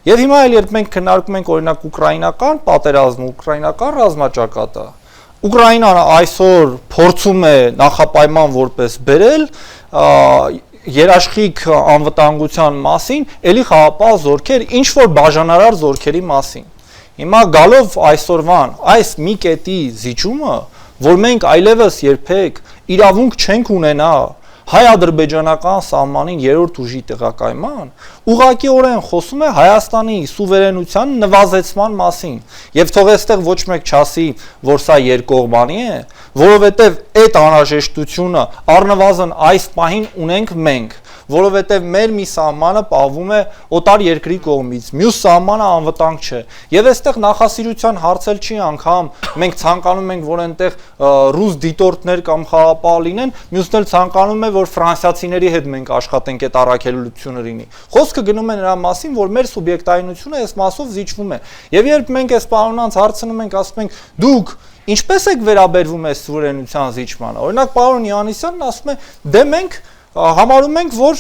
Speaker 4: Եվ հիմա էլ երբ մենք քննարկում ենք օրինակ ուկրաինական պատերազմը, ուկրաինական ռազմաճակատը, Ուկրաինան այսօր փորձում է նախապայման որպես բերել երաշխիք անվտանգության մասին, ելի խաղապահ զորքեր, ինչ որ բաժանարար զորքերի մասին։ Հիմա գալով այսօրվան այս մի կետի զիջումը, որ մենք այլևս երբեք իրավունք չենք ունենա հայ-ադրբեջանական սահմանին երրորդ ուժի տեղակայման, ուղղակիորեն խոսում է Հայաստանի սուվերենության նվազեցման մասին։ Եվ թող այստեղ ոչ մեկ չասի, որ սա երկկողմանի է, որովհետև այդ անհրաժեշտությունը առնվազն այս պահին ունենք մենք, որովհետև մեր մի սահմանը պահվում է օտար երկրի կողմից, մյուս սահմանը անվտանգ չէ։ Եվ այստեղ նախասիրության հարցել չի անգամ մենք ցանկանում ենք, որ այնտեղ ռուս դիտորդներ կամ խաղապահ լինեն, մյուսն էլ ցանկանում է, որ ֆրանսիացիների հետ մենք աշխատենք այդ առաքելությունը լինի։ Խոսքը գնում է նրա մասին, որ մեր սուբյեկտայինությունը այս մասով զիջվում է։ Եվ երբ մենք այս պարոնանց հարցնում ենք, ասում ենք՝ դուք ինչպես եք վերաբերվում այս սուվերենության զիջմանը։ Օրինակ պարոն Յանիսյանն ասում է՝ դե մենք համարում ենք, որ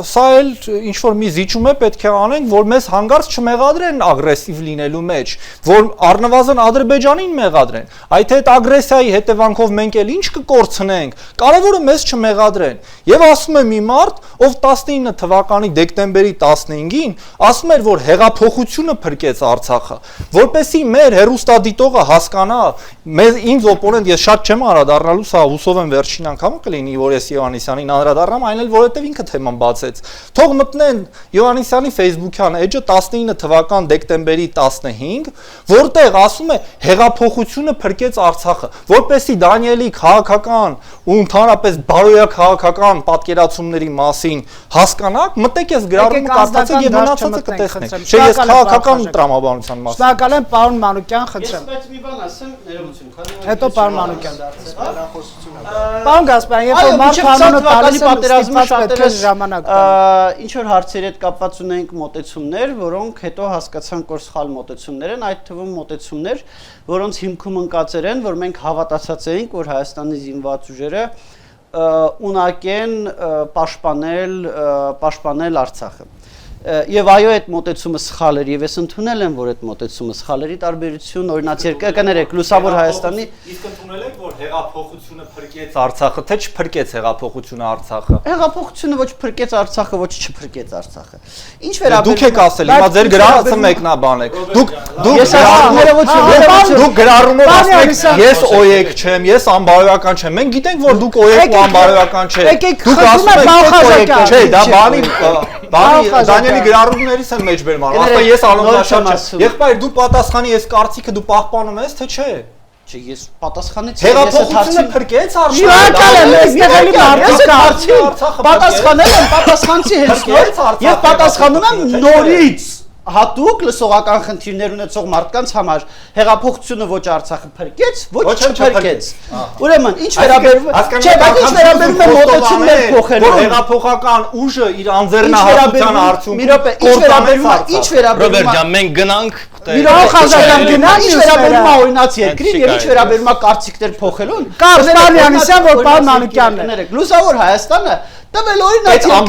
Speaker 4: սա էլ ինչ որ մի զիջում է պետք է անենք, որ մեզ հանգարց չմեղադրեն ագրեսիվ լինելու մեջ, որ առնվազն Ադրբեջանին մեղադրեն։ Այդ այդ ագրեսիայի հետևանքով մենք էլ ինչ կկորցնենք, կարևորը մեզ չմեղադրեն։ Եվ ասում է մի մարդ, ով 19 թվականի դեկտեմբերի 15-ին ասում էր, որ հեղափոխությունը փրկեց Արցախը, որպեսզի մեր հերոստադիտողը հասկանա, ինձ օպոնենտ, ես շատ չեմ անդրադառնալու, սա հուսով եմ վերջին անգամը կլինի, որ ես Յովհաննիսյանին անդրադառնամ, այն էլ որովհետև ինքը թեման բացեց։ Թող մտնեն Յովհաննիսյանի Facebook-յան էջը 19 թվական դեկտեմբերի 15, որտեղ ասում է հեղափոխությունը փրկեց Արցախը, որպեսզի Դանիելի քաղաքական ու ընդհանրապես բարոյաքաղաքական պատկերացումների մասին հասկանաք, մտեք ես գրառումը կարդացեք եւ մնացածը կտեսնեք։ Չէ, ես քաղաքական տրամաբանության մասին։
Speaker 1: Շնորհակալ եմ, պարոն Մանուկյան, խնդրեմ։
Speaker 3: Բայց մի բան ասեմ, ներողություն, քանի որ
Speaker 1: Հետո պարոն Մանուկյան դարձել։ Պարոն Գասպարյան, երբ որ մարդ
Speaker 3: Կանոնը
Speaker 1: տալիս
Speaker 3: պատերազմի
Speaker 1: պետք է ժամանակ
Speaker 3: ինչ որ հարցերի հետ կապված ունենք մոտեցումներ, որոնք հետո հասկացանք, որ սխալ մոտեցումներ են, այդ թվում մոտեցումներ, որոնց հիմքում ընկածեր են, որ մենք հավատացած էինք, որ Հայաստանի զինված ուժերը ունակ են պաշտպանել Արցախը։ Եվ այո, այդ մոտեցումը սխալ էր, եւ ես ընդունել եմ, որ այդ մոտեցումը սխալ էր, ի տարբերություն օրինակ կներեք լուսավոր Հայաստանի
Speaker 4: իսկ ընդունել եք, որ հեղափոխությունը փրկեց Արցախը, թե չփրկեց հեղափոխությունը Արցախը։
Speaker 3: Հեղափոխությունը ոչ փրկեց Արցախը, ոչ չփրկեց Արցախը։ Ինչ
Speaker 4: Դուք եք ասել, հիմա ձեր գրառումը մեկնաբան եք։ Դուք գրառումով ասում եք, ես օյեկ չեմ, ես անբարոյական չեմ։ Մենք գիտենք, որ դուք օյեկ ու անբարոյական չեք։ Դուք ասում եք, չէ, դա Դանիելի գրառումներից են մեջբերման։ Ասա ես Ալոնաշան չեմ։ Եղբայր, դու պատասխանի այս կարծիքը դու պահպանում ես, թե չէ։
Speaker 3: Չէ, ես պատասխանեցի,
Speaker 4: հեղափոխությունը փրկեց
Speaker 3: պատասխանեցի հենց եւ պատասխանում եմ նորից հատուկ լսողական խնդիրներ ունեցող մարդկանց համար հեղափոխությունը ոչ Արցախը փրկեց, ոչ չփրկեց։ Ուրեմն, ինչ վերաբերվում չէ, բայց ինչ վերաբերվում է մոտեցումներ փոխելու,
Speaker 4: որ հեղափոխական ուժը իր անձեռնահատության արդյունքում
Speaker 3: ինչ վերաբերվում
Speaker 6: Ռոբերտ ջան, մենք գնանք
Speaker 3: ինչ վերաբերվում է օրինաց երկրին եւ ինչ վերաբերվում է կարծիքներ փոխելուն,
Speaker 1: Կարսպան Յանիսյան, որ պարոն Մանուկյանն է։
Speaker 3: Լուսավոր Հայաստանը տվել օրինաց
Speaker 1: Պարոն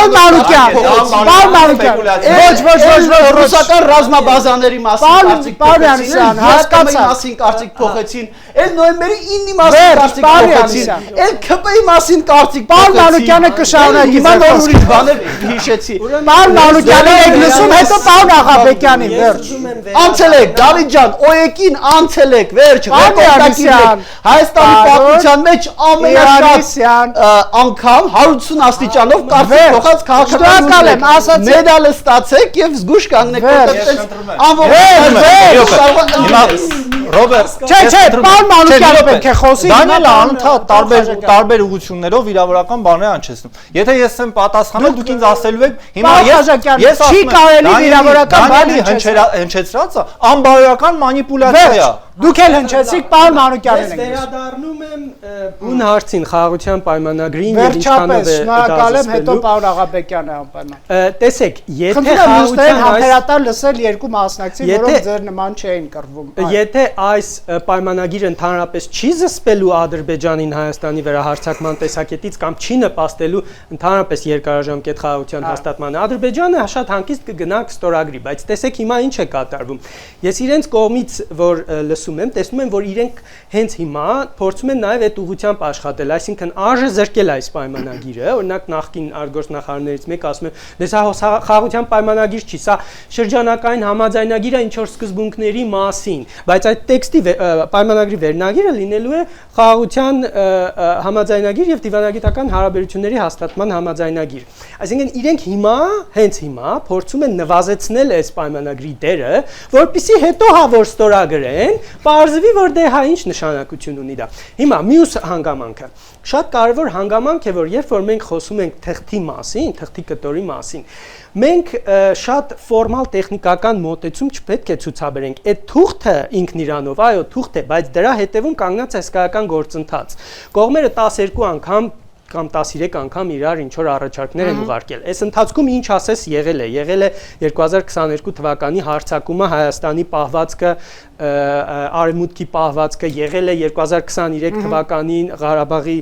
Speaker 1: Մանուկյան, ոչ,
Speaker 3: ռուսական ռազմաբազաների մասին
Speaker 1: պարոն Յանիսյան, հասկացա
Speaker 3: մասին կարծիք փոխեցին, էլ նոյեմբերի 9-ի մասին կարծիք փոխեցին, էլ ԿՊ-ի մասին կարծիք
Speaker 1: Պարոն Մանուկյանը կշարունակի,
Speaker 3: հիմա նոր ուրիշ բաներ հիշեցի։
Speaker 1: Պարոն Մանուկյանը եք լսում, հետո պարոն Աղաբեկյանին, վերջ։
Speaker 3: Անցել եք, Դավիթ ջան, OԵԿ-ին անցել եք, վերջ, Հայաստանի պատմության մեջ ամենաշատ անգամ 180 աստիճանով կարծիք փոխած քաղաքական մեդալը ստացեք եւ զգուշ կանգնեք
Speaker 4: Ռոբերտ,
Speaker 1: չէ, պարոն Մանուկյանը պետք է խոսի։
Speaker 4: Դանիելը անընդհատ տարբեր ուղղություններով վիրավորական բաներ անչեցնում։ Եթե ես եմ պատասխանել, դուք ինձ ասելու եք, հիմա ես
Speaker 1: չի կարելի վիրավորական բան
Speaker 4: հնչեցրածը անբարոյական մանիպուլյացիա է։
Speaker 1: Դուք էլ հնչեցիք, պարոն Մանուկյանին եք։
Speaker 5: Վերադառնում եմ բուն հարցին, խաղաղության պայմանագրին եւ
Speaker 1: ինչքանով է շնորհակալ եմ, հետո պարոն Աղաբեկյանը անպայման։
Speaker 5: Տեսեք, եթե
Speaker 1: խաղաղության համբերատար լսել երկու մասնակցի, որոնք ձեր նման չէին կռվում։
Speaker 5: Եթե այս պայմանագիրը ընդհանրապես չի զսպելու Ադրբեջանին Հայաստանի վերահարձակման տեսակետից կամ չի նպաստելու ընդհանրապես երկարաժամկետ խաղաղության հաստատմանը, Ադրբեջանը շատ հանգիստ կգնա կստորագրի, բայց տեսեք հիմա ինչ է կատարվում։ Ես իրենց կողմից որ լսում եմ, տեսնում եմ, որ իրենք հենց հիմա փորձում են նաև այդ ուղղությամբ աշխատել, այսինքն արժե զրկել այս պայմանագիրը, օրինակ նախկին արտգործնախարարներից մեկը ասում է, դե սա խաղաղության պայմանագիր չի, սա շրջանակային համաձայնագիր է ինչ որ սկզբունքների մասին, բայց այդ տեքստի պայմանագրի վերնագիրը լինելու է խաղաղության համաձայնագիր եւ դիվանագիտական հարաբերությունների հաստատման համաձայնագիր։ Այսինքն իրենք հենց հիմա փորձում են նվազեցնել այս պայմանագրի դերը, որpիսի հետո որ ստորագրեն, պարզվի որ դե հա ինչ նշանակություն ունի դա։ Հիմա մյուս հանգամանքը շատ կարևոր հանգամանք է, որ երբ որ մենք խոսում ենք թղթի մասին, թղթի կտորի մասին, մենք շատ ֆորմալ տեխնիկական մոտեցում չպետք է ցուցաբերենք։ Այդ թուղթը ինքն իրանով, այո, թուղթ է, բայց դրա հետևում կանգնած է հսկայական գործընթաց։ Կողմերը 12 անգամ կամ 13 անգամ իրար ինչ որ առաջարկներ են ուղարկել։ Այս ընթացքում ինչ ասես եղել է 2022 թվականի հարձակումը Հայաստանի պահվածքը, Արևմուտքի պահվածքը, եղել է 2023 թվականին Ղարաբաղի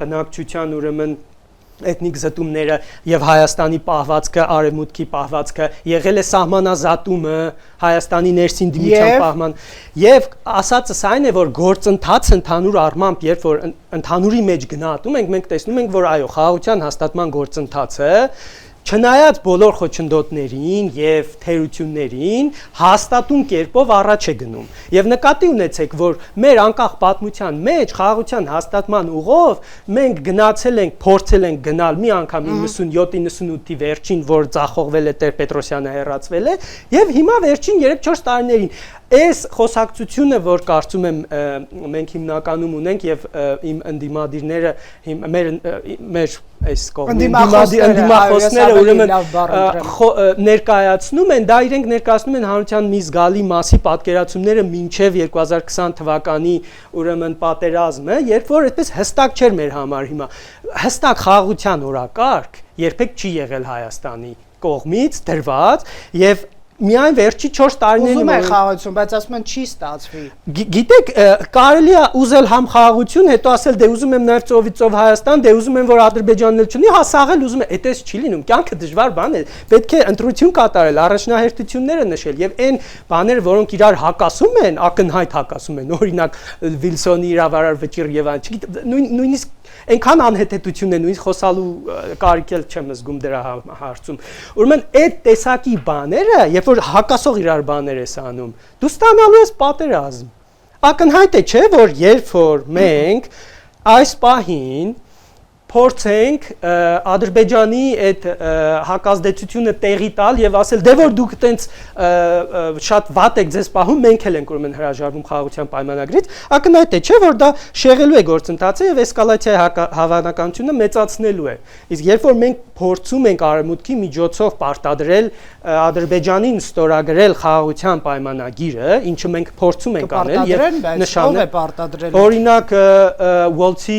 Speaker 5: բնակչության ուրեմն էթնիկ զտումները եւ Հայաստանի պահվածքը, Արևմուտքի պահվածքը, եղել է սահմանազատումը, Հայաստանի ներսին դիմության պահման եւ ասածս այն է, որ գործընթաց ընդհանուր առմամբ, երբ որ ընդհանուրի մեջ գնահատում ենք, մենք տեսնում ենք, որ այո, խաղաղության հաստատման գործընթացը չնայած բոլոր խոչընդոտներին եւ թերություններին հաստատուն կերպով առաջ է գնում եւ նկատի ունեցեք որ մեր անկախ պատմության մեջ խաղաղության հաստատման ուղով մենք գնացել ենք փորձել ենք գնալ մի անգամ 97-98-ի վերջին որ ձախողվել է Տեր-Պետրոսյանը հեռացվել է եւ հիմա վերջին 3-4 տարիներին այս խոսակցությունը որ կարծում եմ մենք հիմնականում ունենք եւ իմ ընդդիմադիրները մեր այս կողմի ընդդիմախոսները ուրեմն ներկայացնում են, դա իրենք ներկայացնում են հանրության մի զգալի մասի պատկերացումները մինչև 2020 թվականի ուրեմն պատերազմը, երբ որ այդպես հստակ չէր մեր համար հիմա։ Հստակ խաղաղության օրակարգ երբեք չի եղել Հայաստանի կողմից դրված եւ միայն վերջի 4 տարիներին
Speaker 1: ուզում է խաղաղություն, բայց ասում են չի ստացվի։
Speaker 5: Գիտեք, կարելի է ուզել համ խաղաղություն, հետո ասել դե ուզում եմ նաև ծովից Հայաստան, դե ուզում եմ որ Ադրբեջանն էլ չունի, հա սաղել ուզում է, այդպես չի լինում, կյանքը դժվար բան է, պետք է ընտրություն կատարել, առաջնահերթությունները նշել եւ այն բաները, որոնք իրար հակասում են, ակնհայտ հակասում են, օրինակ Վիլսոնի իրավարար վճիռ եւ այլն, նույնիսկ այնքան անհետեթություն է նույնիսկ խոսալու կարիք էլ չեմ զգում դրա հարցում։ Ուրեմն այդ տեսակի բաները, երբ որ հակասող իրար բաներ ես անում, դու ստանալու ես պատերազմ։ Ակնհայտ է, չէ, որ երբ որ մենք այս պահին փորձենք Ադրբեջանի այդ հակազդեցությունը տեղի տալ եւ ասել դե որ դուք այտենց շատ վատ եք ձեզ պահում մենք էլ ենք ուրեմն հրաժարվում խաղաղության պայմանագրից ակնհայտ է չէ որ դա շեղելու է գործընթացը եւ էսկալացիայի հավանականությունը մեծացնելու է իսկ երբ որ մենք փորձում ենք արևմուտքի միջոցով պարտադրել Ադրբեջանին ստորագրել խաղաղության պայմանագիրը ինչը մենք փորձում ենք անել եւ նշանել օրինակ Ուոլցի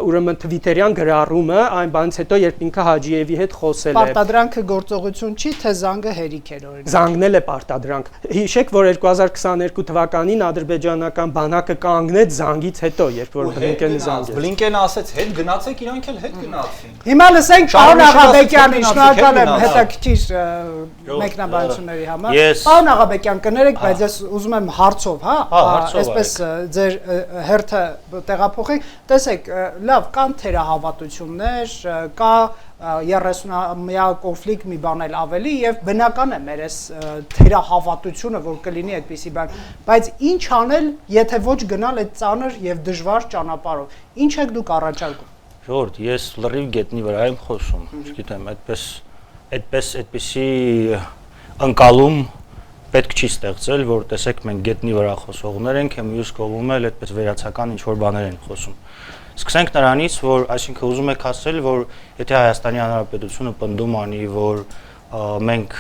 Speaker 5: ուրեմն Twitter-յան գրառումը այն բանից հետո երբ ինքը Հաջիևի հետ խոսել է
Speaker 1: Պարտադրանքը գործողություն չի թե զանգը հերիք էր օրինակ
Speaker 5: Զանգնել է պարտադրանք հիշեք որ 2022 թվականին ադրբեջանական բանակը կանգնեց զանգից հետո երբ որ Բլինկենը զանգեց
Speaker 4: Բլինկենը ասեց հետ գնացեք իրանք էլ հետ գնացին
Speaker 1: Հիմա լսենք պարոն Աղաբեկյանին շնորհակալ եմ հետաքրքիր մեկնաբանությունների համար Պարոն Աղաբեկյան կներեք բայց ես ուզում եմ հարցով հա այսպես ձեր հերթը տեղափոխենք տեսեք լավ կան թերահավատություններ կա 30-ամյա կոնֆլիկտ մի բան էլ ավելի եւ բնական է մեր այս թերահավատությունը որ կլինի այդպիսի բան բայց ինչ անել եթե ոչ գնալ այդ ծանր եւ դժվար ճանապարհով ինչ եք դուք առաջարկում
Speaker 6: Ժորդ ես լրիվ գետնի վրա եմ խոսում չգիտեմ այդպեսի ընկալում պետք չի ստեղծել որ տեսեք մենք գետնի վրա խոսողներ ենք եւ մյուս կողմում էլ այդպես վերացական ինչ որ բաներ են խոսում Սկսենք նրանից, որ այսինքն ուզում եք ասել, որ եթե Հայաստանի Հանրապետությունը պնդում անի, որ մենք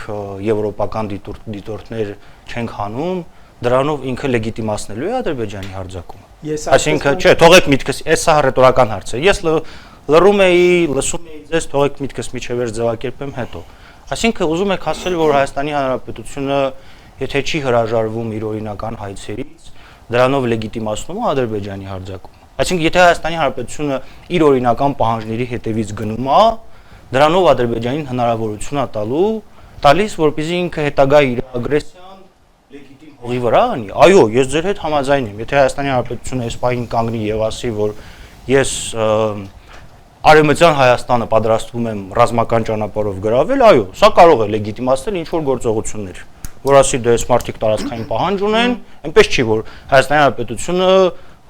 Speaker 6: եվրոպական դիտորդներ չենք հանում, դրանով ինքը լեգիտիմացնելու է Ադրբեջանի հարձակումը։ Այսինքն, չէ, թողեք միտքս, այս սա ռետորական հարց է։ Ես լռում էի, լսում էի ձեզ, թողեք միտքս միջևեր ձևակերպեմ հետո։ Այսինքն ուզում եք ասել, որ Հայաստանի Հանրապետությունը եթե չի հրաժարվում իր օրինական հայցերից, դրանով լեգիտիմացնում է Ադրբեջանի հարձակումը։ Այսինքն եթե Հայաստանի Հանրապետությունը իր օրինական պահանջների հետևից գնում է, դրանով Ադրբեջանին հնարավորություն է տալիս, որպեսզի ինքը հետագա իր ագրեսիան լեգիտիմ հողի վրա անի։ Այո, ես ձեր հետ համաձայն եմ։ Եթե Հայաստանի Հանրապետությունը այս պահին կանգնի եւ ասի, որ ես Արևմտյան Հայաստանը պատրաստվում եմ ռազմական ճանապարհով գրավել, այո, սա կարող է լեգիտիմացնել ինչ որ գործողություններ։ որ ասի դե սմարտիկ տարածքային պահանջ ունեն, այնպես չի որ Հայաստանի Հանրապետությունը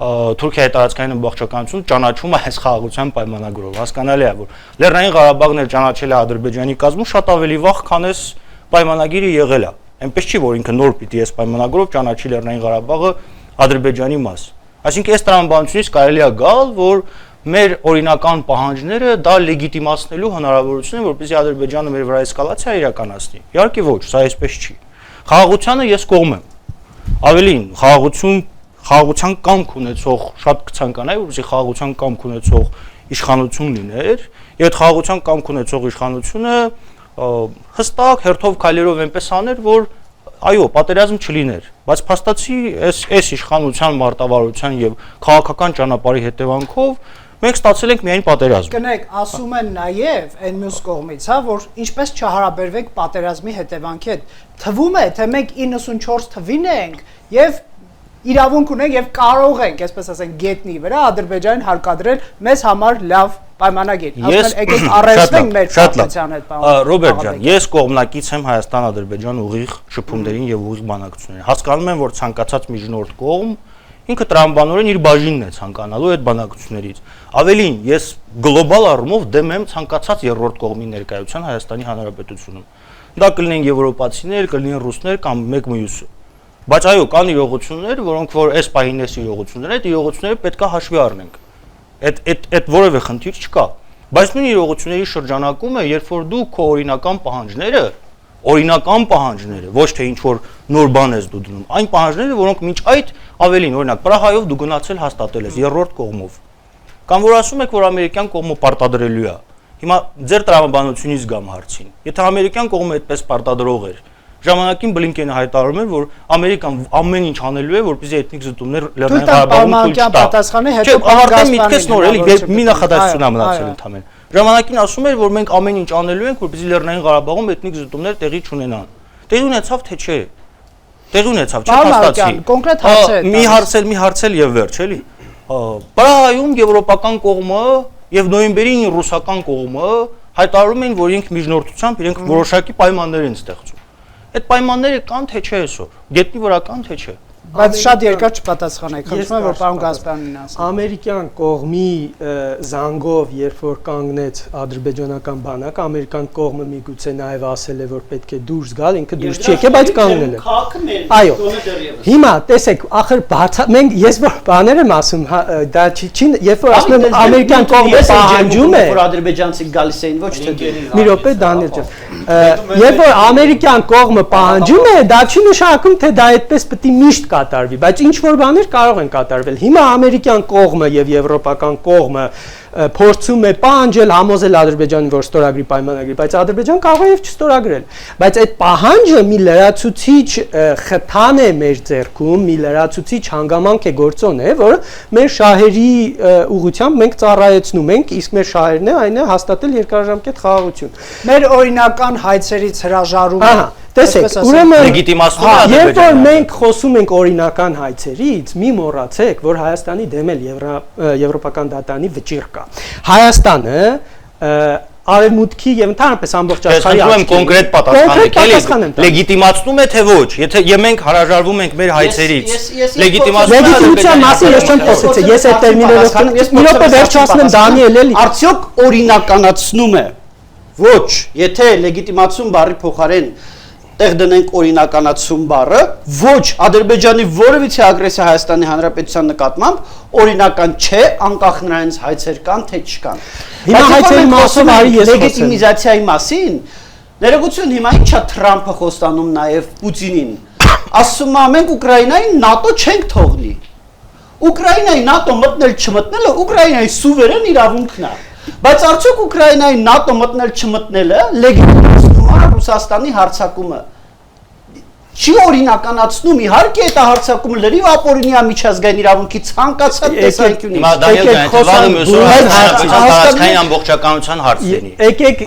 Speaker 6: Թուրքիայի տարածքային ամբողջականություն ճանաչում է այս խաղաղության պայմանագրով։ Հասկանալի է, որ Լեռնային Ղարաբաղն էլ ճանաչել է Ադրբեջանի կազմում շատ ավելի վաղ, քան այս պայմանագիրը եղել է։ Այնպես չի, որ ինքը նոր պիտի այս պայմանագրով ճանաչի Լեռնային Ղարաբաղը Ադրբեջանի մաս։ Այսինքն այս տրամաբանությունից կարելի է գալ, որ մեր օրինական պահանջները դա լեգիտիմացնելու հնարավորություն է, որպեսզի Ադրբեջանը մեր վրա էսկալացիա իրականացնի։ Իհարկե ոչ, սա այսպես չի։ Խաղաղությանը ես կողմ եմ։ Ավելին, խաղաղության կամք ունեցող շատ կցանկանայի, որպեսզի խաղաղության կամք ունեցող իշխանություն լիներ, եւ այդ խաղաղության կամք ունեցող իշխանությունը հստակ հերթով քայլերով այնպես աներ, որ այո, պատերազմ չլիներ, բայց փաստացի այս իշխանության մարտավարության եւ քաղաքական ճանապարհի հետևանքով մենք ստացել ենք միայն պատերազմ։
Speaker 1: Կնեք, ասում են նաև այն մյուս կողմից, հա, որ ինչպես չհարաբերվեք պատերազմի հետևանքի հետ։ Թվում է, թե մենք 94 թվին ենք եւ իրավունք ունենք եւ կարող ենք, այսպես ասենք, գետնի վրա Ադրբեջանին հարկադրել մեզ համար լավ պայմանագիր։ Ասում են, եկեք առերեսվենք մեր պատմության հետ, պարոն
Speaker 6: Ռոբերտ ջան, ես կողմնակից եմ Հայաստան-Ադրբեջան ուղիղ շփումներին եւ ուղիղ բանակցություններին։ Հասկանում եմ, որ ցանկացած միջնորդ կողմ ինքը տրամաբանորեն իր բաժինն է ցանկանալու այդ բանակցություններից։ Ավելին, ես գլոբալ առումով դեմ եմ ցանկացած երրորդ կողմի ներկայության Հայաստանի Հանրապետությունում։ Դա կլինեն եվրոպացիներ, կլինեն ռուսներ կամ մեկ մյուսը։ Բայց այո, կան իրողություններ, որոնք որ այս պահին էս իրողություններ, այդ իրողությունները պետք է հաշվի առնենք։ Այդ որևէ խնդիր չկա։ Բայց նույն իրողությունների շրջանակում է, երբ որ դու քո օրինական պահանջները, ոչ թե ինչ որ նոր բան ես դու դնում, այն պահանջները, որոնք մինչ այդ ավելին, օրինակ, Պրահայով դու գնացել հաստատել ես երրորդ կողմով։ Կամ որ ասում եք, որ ամերիկյան կողմը պարտադրելու է։ Հիմա ձեր տրամաբանությունից գամ հարցին։ Եթե ամերիկյան կողմը այդպես պարտադրող էր, ժամանակին Բլինկենը հայտարարում էր, որ Ամերիկան ամեն ինչ անելու է, որպեսզի էթնիկ զտումներ Լեռնային Ղարաբաղում թույլ չտա։
Speaker 1: Պատասխանը հետո
Speaker 6: ավարտեմ միտքս նոր էլի մի նախադասություն ա մնացել ընդհանրեն։ Ժամանակին ասում էր, որ մենք ամեն ինչ անելու ենք, որպեսզի Լեռնային Ղարաբաղում էթնիկ զտումներ տեղի չունենան։ Տեղի ունեցավ թե չէ։ Տեղի ունեցավ, չփաստացի։
Speaker 1: Կոնկրետ հարց է։
Speaker 6: Մի հարցել եւ վերջ, էլի։ Պրահայում եվրոպական կողմը եւ նոյեմբերին ռուսական կողմը հայտարարում են, որ իրենք միջնորդությամբ իրենք որոշակի պայմաններ են ստեղծում։ Այդ պայմանները կան թե չէ այսօր։ Գետնի վրա կան թե չէ։
Speaker 1: Բայց շատ երկար չպատասխանեք, խնդրում եմ, որ պարոն Գասպարյանին ասի։
Speaker 5: Ամերիկյան կողմի զանգով, երբ որ կանգնեց ադրբեջանական բանակը, ամերիկյան կողմը միգուցե նաև ասել է, որ պետք է դուրս գալ, ինքը դուրս չի եկել, բայց կանգնել է։ Այո։ Հիմա տեսեք, ախր մենք ես որ բաներ եմ ասում, դա չի, երբ որ ասում եմ ամերիկյան կողմը պահանջում է,
Speaker 3: որ ադրբեջանցիք գալիս էին ոչ թե դու։
Speaker 5: Մի րոպե, Դանիել ջան։ Երբ որ ամերիկյան կողմը պահանջում է, դա չի նշանակում, թե դա այդպես պետք է միշտ կատարվի, բայց ինչ որ բաներ կարող են կատարվել։ Հիմա ամերիկյան կողմը եւ եվրոպական կողմը փորձում է պահանջել համոզել Ադրբեջանին, որ ստորագրի պայմանագրի, բայց Ադրբեջան կարող է եւ չստորագրել։ Բայց այդ պահանջը մի լրացուցիչ խթան է մեր ձեռքում, մի լրացուցիչ հանգամանք է գործոն է, որը մեր շահերի ուղղությամբ մենք ծառայեցնում ենք, իսկ մեր շահերն է այն է հաստատել երկարաժամկետ խաղաղություն։
Speaker 1: Մեր օրինական հայցերից հրաժարումը
Speaker 5: Տեսեք, ուրեմն
Speaker 6: լեգիտիմացնում է
Speaker 5: երբ որ
Speaker 6: Ադրբեջանը։
Speaker 5: մենք խոսում ենք օրինական հայցերից, մի մոռացեք, որ Հայաստանի դեմ էլ եվրոպական դատանի վճիռ կա։ Հայաստանը արևմուտքի եւ ընդհանրապես ամբողջ աշխարհի
Speaker 6: Ես կոնկրետ պատասխան եք, լեգիտիմացնում է թե ոչ, եթե մենք հրաժարվում ենք մեր հայցերից,
Speaker 5: լեգիտիմացիան մասին ես չեմ խոսեցի, ես այդ տերմինով մի րոպե վերջացնեմ Դանիել էլի։
Speaker 3: Արդյոք օրինականացնում է։ Ոչ, եթե լեգիտիմացում բառի փոխարեն տեղ դնենք օրինականացում բառը, ոչ, Ադրբեջանի որևիցե ագրեսիա Հայաստանի Հանրապետության նկատմամբ օրինական չէ, անկախ նրանից հայցեր կան թե չկան։
Speaker 5: Հիմա հայցերի մասով արի ես խոսեմ։
Speaker 3: Լեգիտիմիզացիայի մասին ներողություն, հիմա ինչա Թրամփը խոստանում նաև Պուտինին։ Ասում է մենք Ուկրաինային ՆԱՏՕ չենք թողնի։ Ուկրաինայի ՆԱՏՕ մտնել չմտնելը Ուկրաինայի սուվերեն իրավունքն է։ Բայց արդյոք Ուկրաինայի ՆԱՏՕ մտնել չմտնելը լեգիտիմացնում է Ռուսաստանի հարձակումը։ Չի օրինականացնում, իհարկե այդ հարձակումը լրիվ ապօրինի է միջազգային իրավունքի ցանկացած տեսանկյունից։
Speaker 6: Հիմա Դանիել ջան, թվալը մյուսը տարածքային ամբողջականության հարցն է։
Speaker 5: Եկեք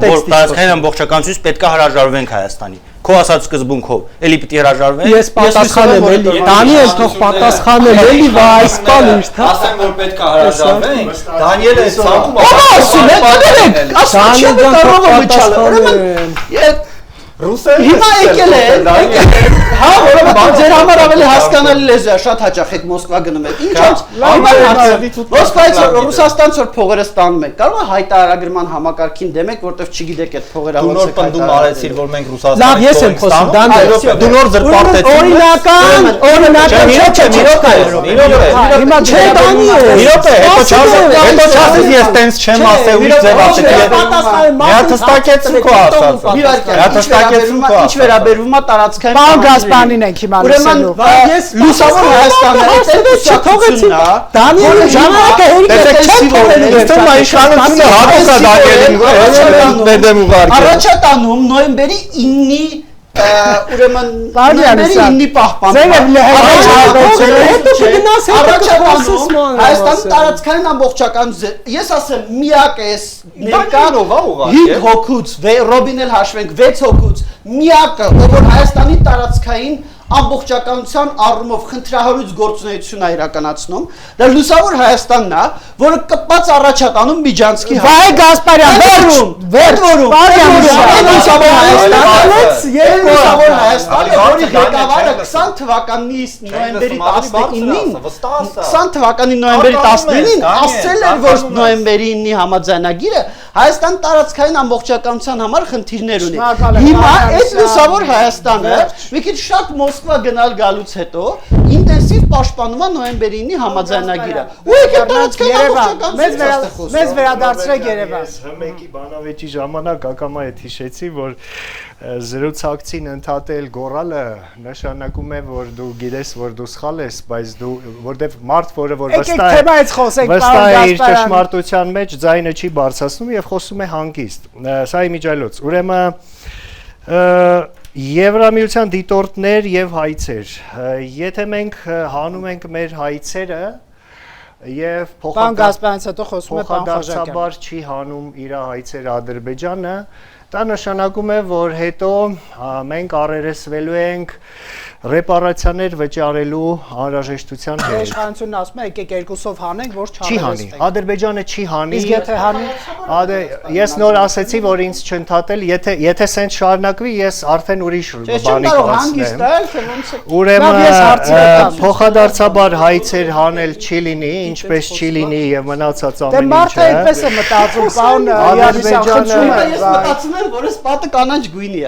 Speaker 6: որ տարածքային ամբողջականությունից պետք է հրաժարվենք Հայաստանի։ Քո ասած սկզբունքով, էլի պիտի հրաժարվենք։
Speaker 5: Ես պատասխանեմ էլի։ Դանիել թող պատասխանել էլի, վայ այս կան ինչ թա։
Speaker 4: Ասեմ որ պետք է հրաժարվենք։ Դանիելը ցանկում
Speaker 3: ասում է, դերեք, ասում չէ, դա ռովը մչալը։ Ուրեմն
Speaker 4: Ռուսերեն
Speaker 3: Հիմա եկել են, հա, որովհետեւ ձեր համար ավելի հասկանալի լեզու է, շատ հաճախ եք Մոսկվա գնում եք։ Ինչ անց, հիմա Մոսկվայից Ռուսաստանից որ փողերը ստանում եք, կարող է հայտարարագրման համակարգին դեմեք, որտեվ չգիտեք այդ փողերը
Speaker 4: Դու նոր պնդում արեցիր, որ մենք
Speaker 5: Լավ, ես եմ խոսում, Դանիել։
Speaker 4: Դու նոր զրպարտեցիր։
Speaker 5: Օրինական
Speaker 4: Հիմա
Speaker 5: չէ Դանիել։
Speaker 4: հետո չասես ես տենց չեմ ասել ու ձև ասել։ Նա հստակեցին քո ասածը։
Speaker 3: Ինչ վերաբերվում է տարածքային
Speaker 1: Պարոն Գասպանին ենք հիմա լսելու։
Speaker 3: ես լուսավոր Հայաստանը
Speaker 5: չթողեցին Դանիելը ժամանակը հերիք չեն թողել։
Speaker 2: Իստում իշխանությունը հատուկ է Դանիելին դեմ ուղարկել։
Speaker 3: Առաջատանում նոյեմբերի 9-ի ուրեմն
Speaker 1: նոյեմբերի
Speaker 3: 9-ի պահպանումը Հայաստանի տարածքային ամբողջականություն ես ասեմ միակ էս
Speaker 4: Ներկանով է ուղղակի
Speaker 3: 5 հոգուց Ռոբին էլ հաշվենք 6 հոգուց միակը ով որ Հայաստանի տարածքային ամբողջականության առումով խնդրահարույց գործունեություն է իրականացնում դա լուսավոր Հայաստանն է որը կպած առաջատանում Միջանցքի
Speaker 1: Վայ Գասպարյան վերջ
Speaker 3: լուսավոր Հայաստանը որի ղեկավարը 20 թվականի նոյեմբերի 19-ին 20 թվականի նոյեմբերի 19-ին ասել էր որ նոյեմբերի 9-ի համաձայնագիրը Հայաստան տարածքային ամբողջականության համար խնդիրներ ունի հիմա այս լուսավոր Հայաստանը մի քիչ շատ Մոսկվա գնալ գալուց հետո ինտենսիվ պաշտպանում է նոյեմբերի 9-ի համաձայնագիրը։ Ու եկել տարածքային ամբողջականություն
Speaker 1: մեզ վերադարձրեք Երևան։
Speaker 2: Հմեկի բանավեճի ժամանակ ակամա հետ հիշեցի, որ զրուցակցին ընդհատել գորալը նշանակում է, որ դու գիտես, որ դու սխալ ես, բայց դու որտեվ մարդ, որը որ
Speaker 1: Եկեք թեմայից խոսենք,
Speaker 2: վստահ է իր
Speaker 1: Գասպարյան։
Speaker 2: ճշմարտության մեջ ձայնը չի բարձրացնում եւ խոսում է հանգիստ։ Սա իմիջիայլոց։ Ուրեմն Եվրամիության դիտորդներ եւ հայցեր։ Եթե մենք հանում ենք մեր հայցերը եւ
Speaker 1: Պարոն Գասպարյանից հետո խոսում է պարոն Խաչատուրյան։
Speaker 2: փոխադարձաբար չի հանում իր հայցերը Ադրբեջանը, դա նշանակում է, որ հետո մենք առերեսվելու ենք ռեպարացիաներ վճարելու անհրաժեշտության հետ։
Speaker 1: Իշխանությունն ասում է եկեք երկուսով հանենք, որ
Speaker 2: Չի հանի, Ադրբեջանը չի հանի։
Speaker 1: Իսկ եթե հանի,
Speaker 2: Ես նոր ասեցի, որ ինձ չընդհատել, եթե սենց շարունակվի, ես արդեն ուրիշ
Speaker 3: Չեմ
Speaker 2: բանի
Speaker 3: կարող
Speaker 2: կհասնեմ։
Speaker 3: հանգիստ էլ թե ոնց է
Speaker 2: Ուրեմն
Speaker 1: Լավ, ես հարցի եմ
Speaker 2: փոխադարձաբար հայցեր հանել չի լինի, ինչպես չի լինի եւ մնացած
Speaker 1: դե
Speaker 2: ամեն
Speaker 1: մարդը
Speaker 2: ինչը։
Speaker 1: այդպես է մտածում, պարոն Յանիսյան, խնդրում
Speaker 3: Հիմա
Speaker 1: եմ։
Speaker 3: ես մտածում եմ որ այս պատը կանաչ գույնի է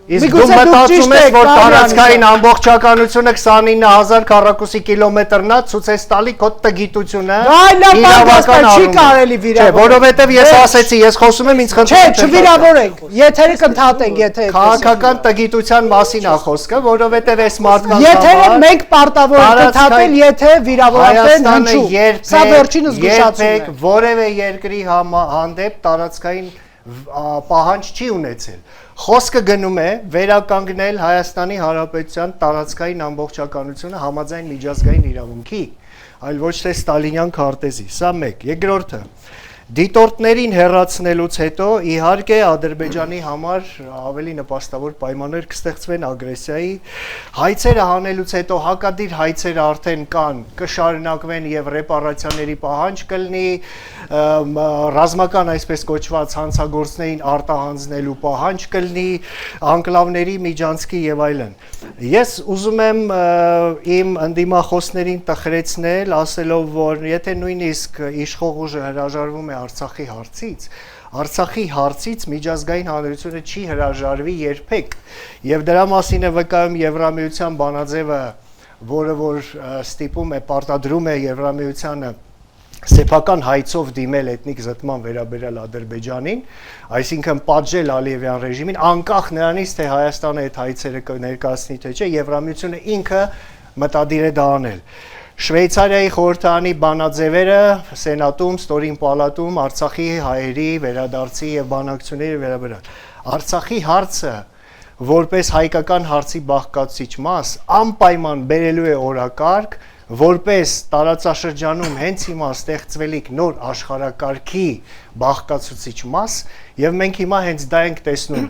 Speaker 2: Իսկ դու
Speaker 1: Միգուցե դուք
Speaker 2: մտածում
Speaker 1: ճիշտ
Speaker 2: ես,
Speaker 1: եք,
Speaker 2: որ
Speaker 1: պարոն
Speaker 2: տարածքային ամբողջականությունը 29000 քառակուսի կիլոմետրնա ցույց տալի քո տգիտությունը։
Speaker 1: Այ լավ,
Speaker 2: իրավական
Speaker 1: չի
Speaker 2: առումով։
Speaker 1: կարելի
Speaker 2: Չէ,
Speaker 1: վիրավորել։
Speaker 2: որովհետև ես ասեցի, ես խոսում եմ ինձ
Speaker 1: Չէ,
Speaker 2: խնդրում
Speaker 1: չվիրավորենք։ Եթերը կընդհատենք, եթե
Speaker 2: Քաղաքական տգիտության մասին է խոսքը, որովհետև այս մարդկանց
Speaker 1: Եթերը մենք պարտավոր ենք ընդհատել, եթե վիրավորվեն
Speaker 2: Հայաստանը
Speaker 1: հնչու։ Սա վերջին զգուշացումն
Speaker 2: երբեք
Speaker 1: է։
Speaker 2: որևէ երկրի հանդեպ տարածքային պահանջ չի ունեցել։ Խոսքը գնում է վերականգնել Հայաստանի Հանրապետության տարածքային ամբողջականությունը համաձայն միջազգային իրավունքի, այլ ոչ թե ստալինյան քարտեզի։ Սա մեկ, երկրորդը Դիտորդներին հեռացնելուց հետո իհարկե Ադրբեջանի համար ավելի նպաստավոր պայմաններ կստեղծվեն ագրեսիայի հայցերը հանելուց հետո հակադիր հայցերը արդեն կան կշարունակվեն եւ ռեպարացիաների պահանջ կլինի ռազմական այսպես կոչված հանցագործներին արտահանձնելու պահանջ կլինի անկլավների միջանցքի եւ այլն ես ուզում եմ իմ ընդդիմախոսներին տխրեցնել ասելով որ եթե նույնիսկ իշխող ուժը հրաժարվում է Արցախի հարցից միջազգային հանրությունը չի հրաժարվի երբեք եւ դրա մասին է վկայում Եվրամիության բանաձևը, որը որ ստիպում է պարտադրում է Եվրամիությանը սեփական հայցով դիմել էթնիկ զտման վերաբերյալ Ադրբեջանին, այսինքն պատժել Ալիևյան ռեժիմին, անկախ նրանից թե Հայաստանը այդ հայցերը կներկայացնի թե չէ, Եվրամիությունը ինքը մտադիր է դա անել։ Շվեյցարիայի խորհրդարանի բանաձևերը սենատում, ստորին պալատում Արցախի հայերի վերադարձի եւ բանակցությունների վերաբերյալ Արցախի հարցը որպես հայկական հարցի բաղկացուցիչ մաս անպայման բերելու է օրակարգ որպես տարածաշրջանում հենց հիմա ստեղծվելիք նոր աշխարհակարգի բաղկացուցիչ մաս եւ մենք հիմա հենց դա ենք տեսնում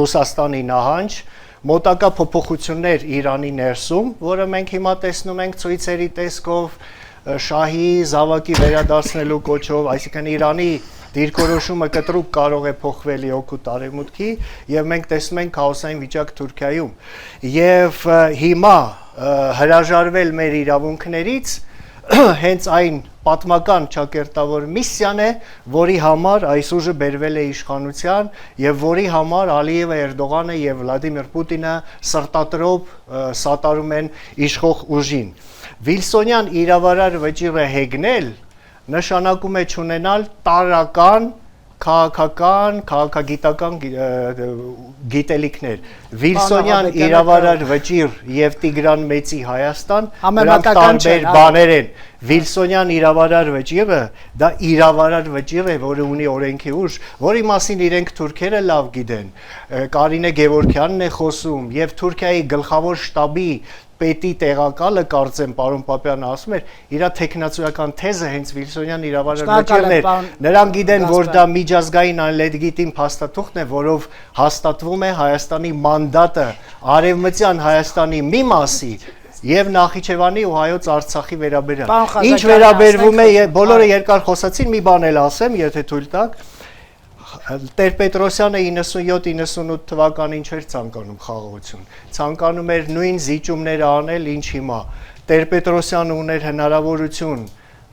Speaker 2: Ռուսաստանի նահանջ մոտակա փոփոխություններ Իրանի ներսում, որը մենք հիմա տեսնում ենք ցույցերի տեսքով շահի զավակի վերադարձնելու կոչով, այսինքն Իրանի դիրքորոշումը կտրուկ կարող է փոխվել օգուտ արևմուտքի եւ մենք տեսնում ենք քաոսային վիճակ Թուրքիայում եւ հիմա հրաժարվել մեր իրավունքներից հենց այն պատմական ճակերտավոր միսիան է, որի համար այս ուժը բերվել է իշխանության եւ որի համար Ալիևը, Էրդողանը եւ Վլադիմիր Պուտինը սրտատրոփ սատարում են իշխող ուժին։ Վիլսոնյան իրավարար վճիռը հեգնել նշանակում է ունենալ տարրական քաղաքագիտական գիտելիքներ։ Վիլսոնյան իրավարար վճիռ եւ Տիգրան Մեծի Հայաստան դրանք տարբեր բաներ են։ Վիլսոնյան իրավարար վճիռը դա իրավարար վճիռ է, որը ունի օրենքի ուժ, որի մասին իրենք թուրքերը լավ գիտեն։ Կարինե Գևորգյանն է խոսում եւ Թուրքիայի գլխավոր շտաբի պետի տեղակալը կարծեմ պարոն Պապյանը ասում էր իր տեխնացիական թեզը հենց Վիլսոնյան իրավարար վճիռն էր։ Նրանք գիտեն, որ դա միջազգային անլեգիտիմ փաստաթուղթն է, որով հաստատվում է Հայաստանի մանդատը Արևմտյան Հայաստանի մի մասի եւ Նախիջևանի ու Հայոց Արցախի վերաբերյալ։ Ինչ վերաբերվում է, բոլորը երկար խոսացին, մի բան էլ ասեմ, եթե թույլ տաք։ Տեր-Պետրոսյանը 97-98 թվականին չէր ցանկանում խաղաղություն, ցանկանում էր նույն զիջումները անել, ինչ հիմա։ Տեր-Պետրոսյանը ուներ հնարավորություն,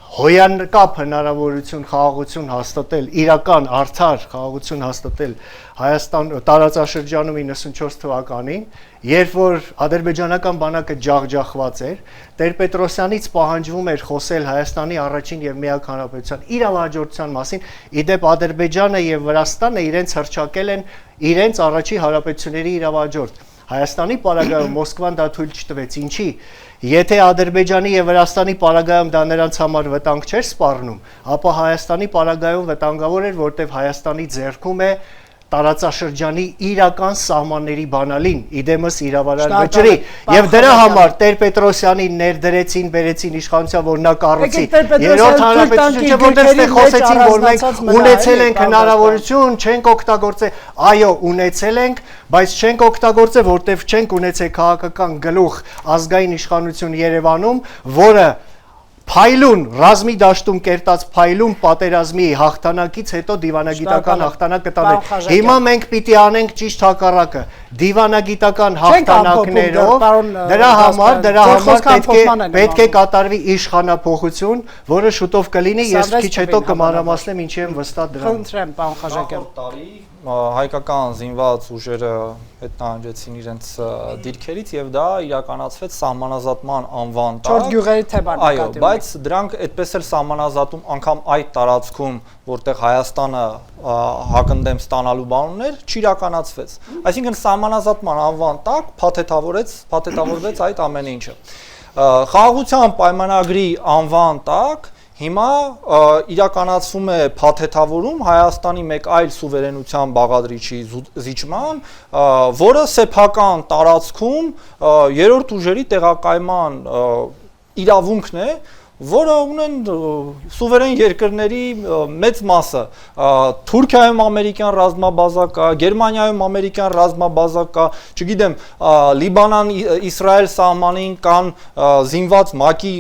Speaker 2: հոյանկապ հնարավորություն խաղաղություն հաստատել, իրական արդար խաղաղություն հաստատել Հայաստան տարածաշրջանում 94 թվականին, երբ որ ադրբեջանական բանակը ջախջախված էր, Տեր-Պետրոսյանից պահանջվում էր խոսել Հայաստանի առաջին եւ միակ հանրապետության իրավահաջորդության մասին, իդեպ Ադրբեջանը եւ Վրաստանը իրենց հռչակել են իրենց առաջի հանրապետությունների իրավահաջորդ։ Հայաստանի պարագայում Մոսկվան դա թույլ չտվեց, ինչի։ Եթե Ադրբեջանի եւ Վրաստանի պարագայում դա նրանց համար վտանգ չէր սպառնում, ապա Հայաստանի պարագայում վտանգավոր էր, որտեղ Հայաստանի ձեռքում է տարածաշրջանի իրական սահմանների բանալին, իդեմս իրավարար վճռի, եւ դրա համար Տեր-Պետրոսյանին ներդրեցին, բերեցին իշխանության, որ նա կառուցի երրորդ հանրապետությունը, որտեղ ստե խոսեցին, որ մենք ունեցել ենք հնարավորություն, չենք օգտագործել, այո, ունեցել ենք, բայց չենք օգտագործել, որտեղ չենք ունեցել քաղաքական գլուխ ազգային իշխանություն Երևանում, որը Փայլուն ռազմի դաշտում կերտած փայլուն պատերազմի հաղթանակից հետո դիվանագիտական հաղթանակ կտանենք։ Հիմա մենք պիտի անենք ճիշտ հակառակը։ Դիվանագիտական հաղթանակներով դրա համար պետք է կատարվի իշխանափոխություն, որը շուտով կլինի, ես քիչ հետո կմանրամասնեմ ինչի եմ վստահ դրան։
Speaker 1: Խնդրեմ, պարոն Խաչատրյան։
Speaker 4: Հայկական զինված ուժերը հետնահանջեցին իրենց դիրքերից եւ դա իրականացվեց սահմանազատման անվան տակ։
Speaker 1: 4 գյուղերի թեման
Speaker 4: Այո, բայց դրանք այդպես էլ սահմանազատում անգամ այդ տարածքում, որտեղ Հայաստանը հակընդդեմ ստանալու բան ուներ, չիրականացվեց։ Այսինքն սահմանազատման անվան տակ փաթեթավորվեց այդ ամեն ինչը։ Խաղաղության պայմանագրի անվան տակ հիմա իրականացվում է փաթեթավորում Հայաստանի մեկ այլ սուվերենության բաղադրիչի զիջման, որը սեփական տարածքում երրորդ ուժերի տեղակայման իրավունքն է, որը ունեն սուվերեն երկրների մեծ մասը, Թուրքիայում ամերիկյան ռազմաբազա կա, Գերմանիայում ամերիկյան ռազմաբազա կա, չգիտեմ, Լիբանան-Իսրայել սահմանին կան զինված ՄԱԿ-ի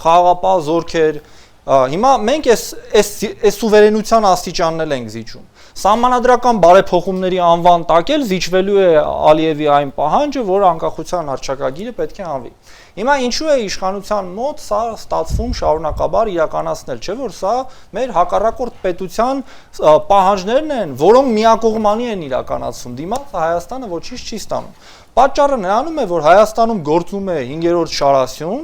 Speaker 4: խաղաղապահ զորքեր։ Հիմա մենք այս սուվերենության աստիճանն ենք զիջում։ Սահմանադրական բարեփոխումների անվան տակ էլ զիջվելու է Ալիևի այն պահանջը, որ անկախության հռչակագիրը պետք է անվի։ Հիմա ինչու է իշխանության մոտ սա ստացվում շարունակաբար իրականացնել, չէ՞ որ սա մեր հակառակորդ պետության պահանջներն են, որոնք միակողմանի են իրականացվում, դիմաց Հայաստանը ոչինչ չի ստանում։ Պատճառը նրանում է, որ Հայաստանում գործում է 5-րդ շարասյուն,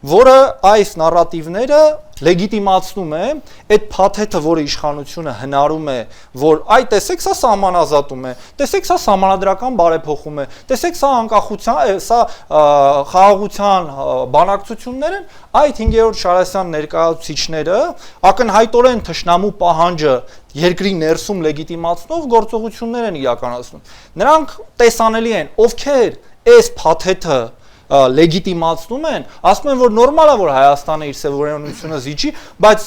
Speaker 4: որը այս նարատիվները լեգիտիմացնում է, այդ փաթեթը, որը իշխանությունը հնարում է, որ այ տեսեք սա սահմանազատում է, տեսեք սա սահմանադրական բարեփոխում է, տեսեք սա անկախության, սա խաղաղության բանակցություններ են, այդ 5-րդ շարասյան ներկայացուցիչները ակնհայտորեն թշնամու պահանջը երկրի ներսում լեգիտիմացնող գործողություններ են իրականացնում։ Նրանք տեսանելի են, ովքեր այս փաթեթը լեգիտիմացնում են, ասում են, որ նորմալ է, որ Հայաստանը իր սեվերենությունը զիջի, բայց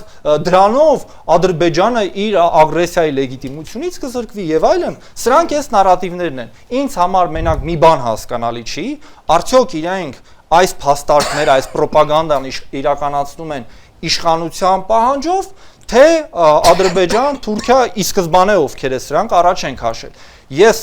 Speaker 4: դրանով Ադրբեջանը իր ագրեսիայի լեգիտիմությունից կզրկվի եւ այլն։ Սրանք այս նարատիվներն են։ Ինձ համար մենակ մի բան հասկանալի չի, արդյոք իրենք այս փաստարկները, այս ռոպագանդան իրականացնում են իշխանության պահանջով, թե Ադրբեջան, Թուրքիա ի սկզբանե ովքեր է սրանք առաջ են քաշել։ Ես